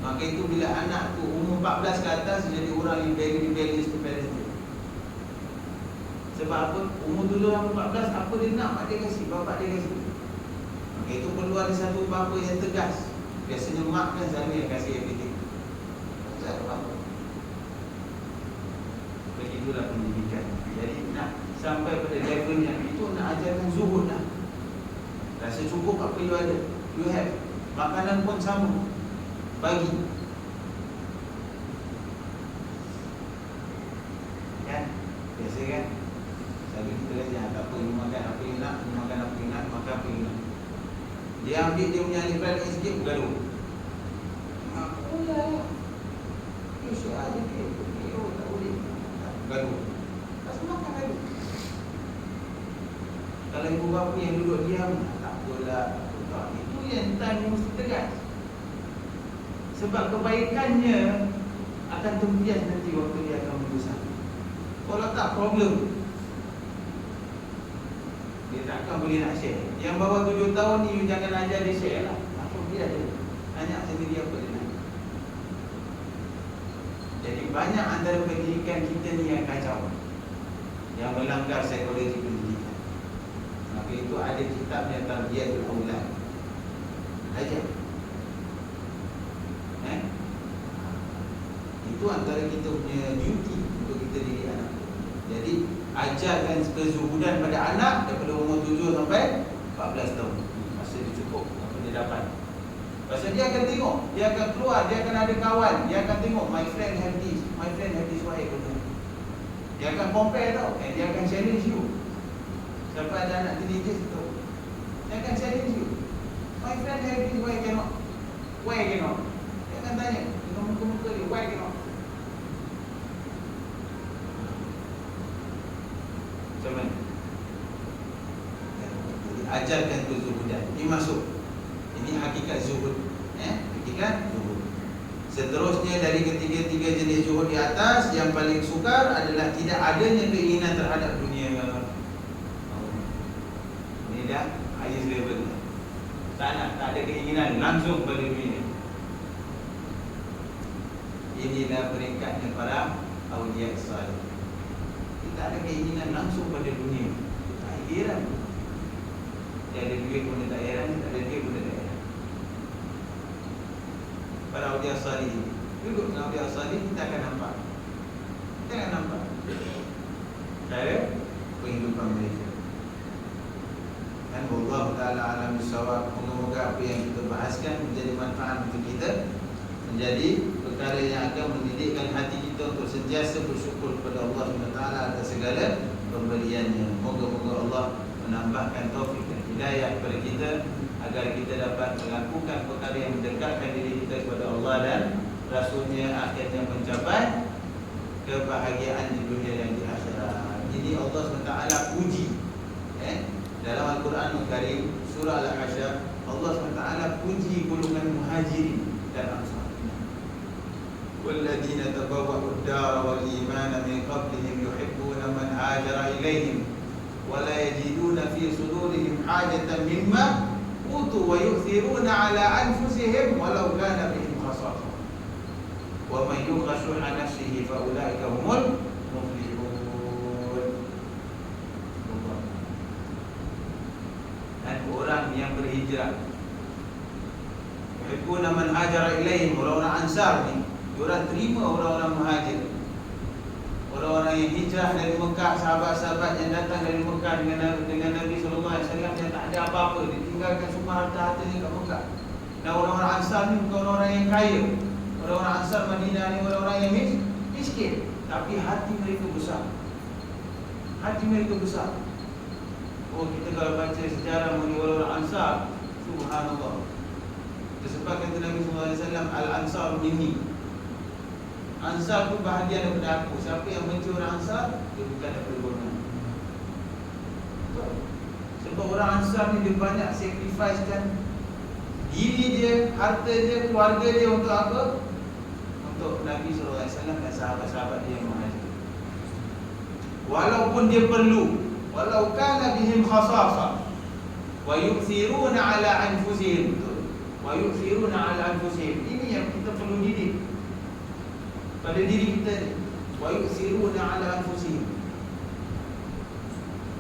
Maka itu bila anak tu umur 14 ke atas, jadi orang yang very rebellious to parents dia. Sebab apa? Umur 7 sampai 14, apa dia nak, mak dia kasih, bapak dia kasih. Maka itu perlu ada satu bapa yang tegas. Biasanya mak kan selalu yang kasih everything. Tak apa. Begitulah pendidikan. Jadi nak sampai pada level yang itu, nak ajarkan zuhud lah. Rasa cukup apa you ada, you have. Makanan pun sama, bagi. Kan? Biasa kan? Selalu kita kata, tak apa, you makan apa you nak, you makan apa you nak, makan apa you nak. Dia ambil dia punya alif lam sikit, bergaduh. Aku lah. Isu aja dia, tak boleh. Bergaduh. Pasal makan gaduh. Kalau ibu bapa yang duduk diam, tak apalah. Itu yang time mesti tegas. Sebab kebaikannya akan terbias nanti waktu dia akan berusaha. Kalau tak, problem. Dia takkan boleh nak share. Yang bawah 7 tahun ni, you jangan ajar dia share lah. Apa dia ada? Tanya sendiri apa dia nak. Jadi banyak antara pendidikan kita ni yang kacau, yang melanggar psikologi pendidikan. Maka itu ada kitabnya Tarbiyatul Aulad. Ajar. Itu antara kita punya duty untuk kita didik anak. Jadi ajarkan kezuhudan pada anak daripada umur 7 sampai 14 tahun. Masa dia cukup, apa dia dapat. Pasal dia akan tengok, dia akan keluar, dia akan ada kawan, dia akan tengok, my friend have this, my friend have this, why aku tak. Dia akan compare tau, dia akan challenge you. Sampai ada anak teenagers tu, dia akan challenge you. My friend have this, why cannot? Why cannot? Dia akan tanya dengan muka-muka dia, why cannot? Macam mana? Jadi ajarkan kezuhudan. Ini masuk. Ini hakikat zuhud. Hakikat zuhud. Seterusnya dari ketiga-tiga jenis zuhud di atas, yang paling sukar adalah tidak adanya keinginan terhadap dunia. Ini dah highest level. Tak ada keinginan langsung pada dunia. Inilah peringkatnya para awliya salih. Kita ada keinginan langsung pada dunia. Tak heran. Dia ada duit pun dia tak heran, tak ada duit pun dia tak heran. Para awliya salih, duduk dengan awliya salih, kita akan nampak. Kita akan nampak cara kehidupan mereka. Dan Allah Ta'ala alam bisawab. Moga-moga apa yang kita bahaskan menjadi manfaat untuk kita, menjadi perkara yang akan mendidikkan hati kita untuk sentiasa bersyukur kepada Allah SWT atas segala pemberiannya. Moga-moga Allah menambahkan taufik dan hidayah kepada kita, agar kita dapat melakukan perkara yang mendekatkan diri kita kepada Allah dan Rasulnya, akhirnya mencapai kebahagiaan di dunia dan di akhirat. Jadi Allah SWT puji dalam Al-Quran Al-Karim surah Al-Hasyr, Allah SWT puji Muhajirin dan Ansar. والذين تبوأوا الدار والإيمان من قبلهم يحبون من هاجر إليهم ولا يجدون في صدورهم حاجة مما أوتوا ويؤثرون على أنفسهم ولو كان بهم خصاصة ومن يوق شح نفسه فأولئك هم المفلحون. Dan orang yang berhijrah, yuhibbuna man hajara ilaihim, orang-orang Ansar ni, diorang terima orang-orang Muhajir, orang-orang yang hijrah dari Mekah, sahabat-sahabat yang datang dari Mekah dengan Nabi SAW yang tak ada apa-apa, ditinggalkan semua harta-hartanya kat Mekah. Dan orang-orang Ansar ni bukan orang-orang yang kaya. Orang-orang Ansar Madinah ni orang-orang yang miskin, tapi hati mereka besar. Hati mereka besar. Oh, kita kalau baca sejarah mengenai orang-orang Ansar, subhanallah. Sebab kata Nabi SAW, Al-Ansar minni. Ansar tu bahagian daripada aku. Siapa yang benci orang Ansar, dia bukan daripada golongan. Sebab orang Ansar ni dia banyak sacrificekan diri dia, harta dia, keluarga dia untuk apa? Untuk Nabi SAW dan sahabat-sahabat dia yang Muhajir. Walaupun dia perlu, walau kana bihim khasasah, wa yu'thiruna ala anfusihim. Wa yu'thiruna ala anfusihim. Ini yang kita perlu didik pada diri kita ni. Wa yu'thiruna ala anfusihim.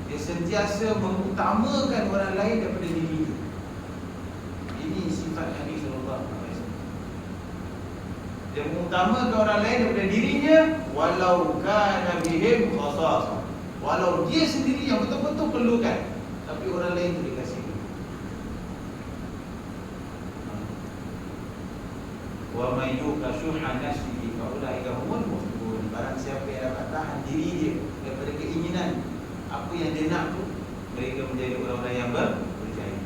Dia sentiasa mengutamakan orang lain daripada diri dia. Ini sifat Nabi SAW. Dia mengutamakan orang lain daripada dirinya, walau kana bihim khasasah. Walau dia sendiri yang betul-betul perlukan, tapi orang lain tu dia kasih. Wa may yuqa shuha nafsihi fa ulaika humul muflihun. Barang siapa yang dapat tahan diri dia daripada keinginan apa yang dia nak tu, mereka menjadi orang-orang yang berjaya.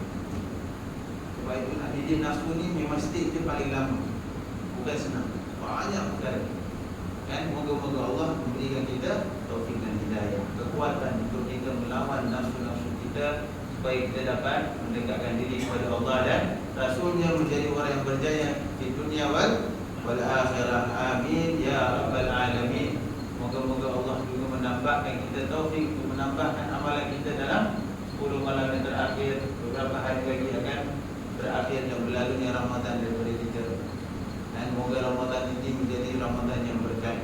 Sebab itu nak didik nafsu ni memang stage dia paling lama. Bukan senang, banyak perkara. Kan, moga-moga Allah memberikan kita taufik dan hidayah, kekuatan untuk kita melawan nafsu-nafsu kita, supaya kita dapat mendekatkan diri kepada Allah dan Rasulnya, menjadi orang yang berjaya di dunia wal akhirah. Amin ya rabbal alamin. Moga-moga Allah juga menambahkan kita taufik untuk menambahkan amalan kita dalam 10 malam yang terakhir. Beberapa hari lagi akan berakhir dan berlalunya Ramadan daripada kita. Dan moga Ramadan ini menjadi Ramadan yang berkah,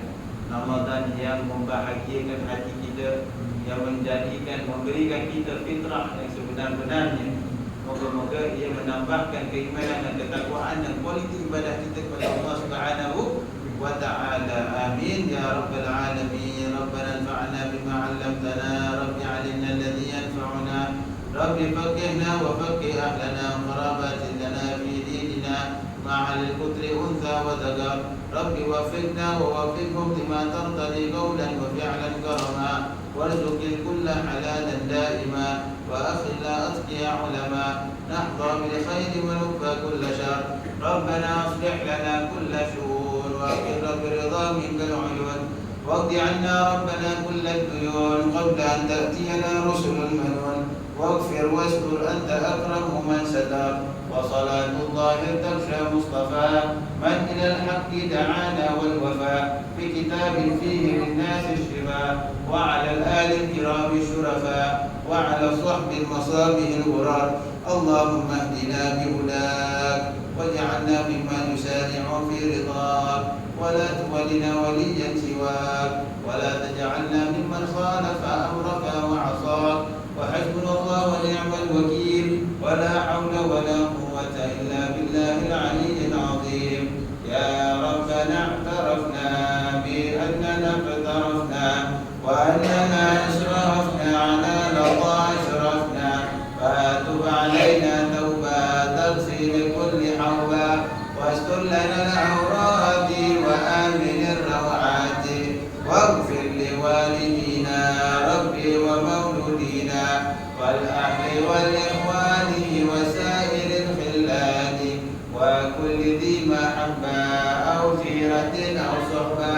Ramadan yang membahagiakan hati kita, yang menjadikan, memberikan kita fitrah yang sebenar-benarnya. Moga-moga ia menambahkan keimanan dan ketakwaan dan kualiti ibadah kita kepada Allah Subhanahu wa ta'ala. Amin ya rabbal alamin. Rabbana anfa'na bima 'allamtana, rabbi 'allimna alladhi yanfa'una, rabbi faqihna wa faqih ahlana wa qarabatin lana fi dinina ma'al al-qudri untha wa dhagar. Rabbi wafiqna wa wafiqhum lima tartadi qawlan wa fi'lan karama, warzuqil kulla halalan daima, wa akhila atqiya ulama, nahda bil khairi wa nukfa kulla syar. Rabbana aslih lana kulla syu'un wa aqirra biridha minkal uyun, waqdi 'anna rabbana kulla duyun qabla an ta'tiyana rusulul manun, waghfir wastur anta akramu man satar. وصلاة الله تغشى مصطفى من إلى الحق دعانا والوفاء، بكتاب فيه للناس الشفاء، وعلى الآل الكرام الشرفاء، وعلى صحب المصابه الغرار. اللهم اهدنا بهداك واجعلنا ممن يسارع في رضاك، ولا تولنا وليا سواك، ولا تجعلنا ممن خالف أمرك وعصاك. وحسبنا الله ونعم الوكيل، ولا حول ولا قوة إلا بالله العلي العظيم. يا ربنا اعترفنا بأننا اقترفنا وأننا أسرفنا على لظى أشرفنا، فاتب علينا توبة تغسل كل حوبة، واستر لنا العورات وآمن الروعات، واغفر لوالدينا ربي ومولودينا والأهل والإخوان وسائر الخلان وكل ذي محبة أو جيرة أو صحبة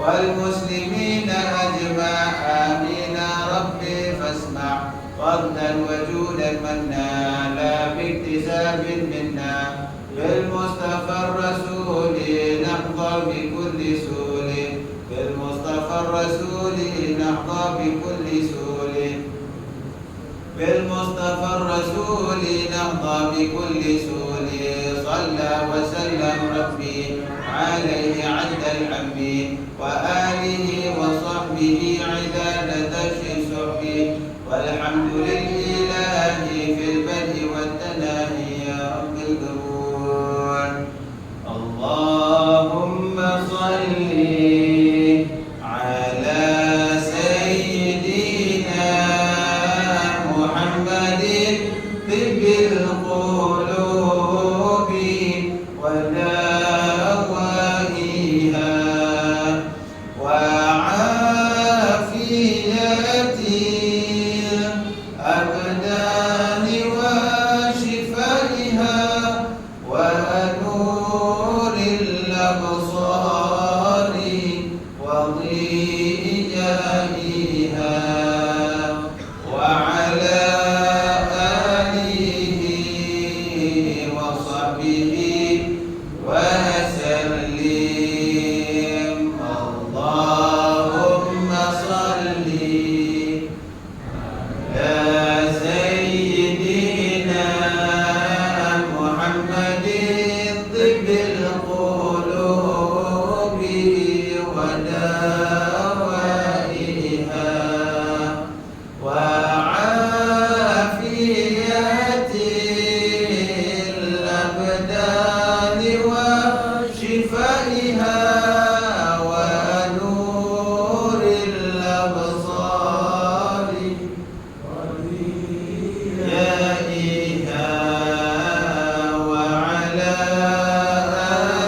والمسلمين أجمع. آمين ربي فاسمع فضلا وجودا منا لا باكتساب منا. بالمصطفى الرسول نحظى بكل سول بالمصطفى الرسول نحظى بكل سول بالمصطفى الرسول نحظى بكل سول صلى وسلم ربي عليه عد الحب وآله وصحبه عدادة الشحب والحمد لله في البدء والتناهي يا رب القبول. اللهم صل على سيدنا محمد طب القلوب ودوائها وعافية الأبدان وشفائها ونور الأبصار وضيائها وعلى آله وصحبه وسلم. اللهم صل على سيدنا محمد طب القلوب ودوائها وعافية الأبدان وشفائها ونور الأبصار وضيائها وعلى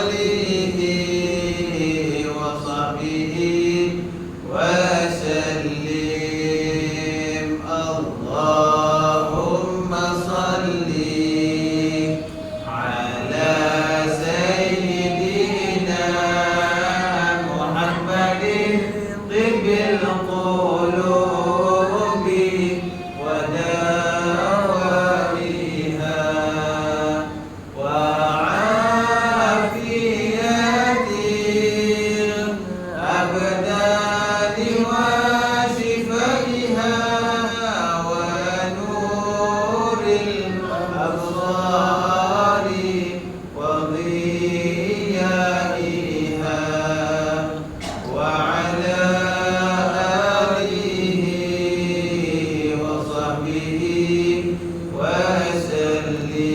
آله وصحبه وسلم. اللهم صل على سيدنا محمد طب القلوب ودوائها وعافية الأبدان وشفائها ونور الأبصار وضيائها وعلى آله وصحبه وسلم.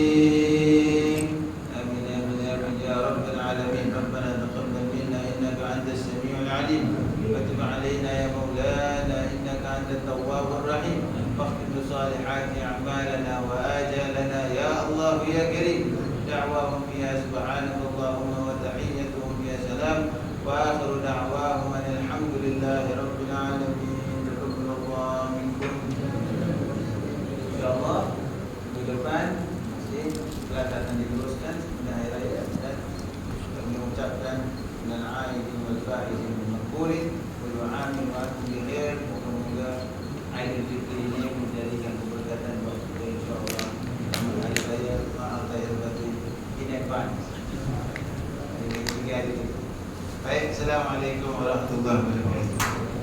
آمين آمين يا رب العالمين. ربنا تقبل منا إنك أنت السميع العليم وتب علينا يا مولانا إنك أنت التواب الرحيم واختم بصالحات أعمالنا وآجالنا يا الله يا كريم. دعواهم فيها سبحانك اللهم وتحيتهم فيها سلام وآخر دعواهم أن الحمد لله رب العالمين. تقبل الله منكم. InsyaAllah minggu depan masih kelihatan diteruskan sebenarnya hari raya dan kami ucapkan dengan aidin wal faizin wal maqbulin kullu amin wa antum bi khair. Moga-moga Aidil Fitri ini menjadikan keberkatan buat kita insyaallah. Hari raya ma'al khair batin in advance. Ini tiga hari. Baik, assalamualaikum warahmatullahi wabarakatuh.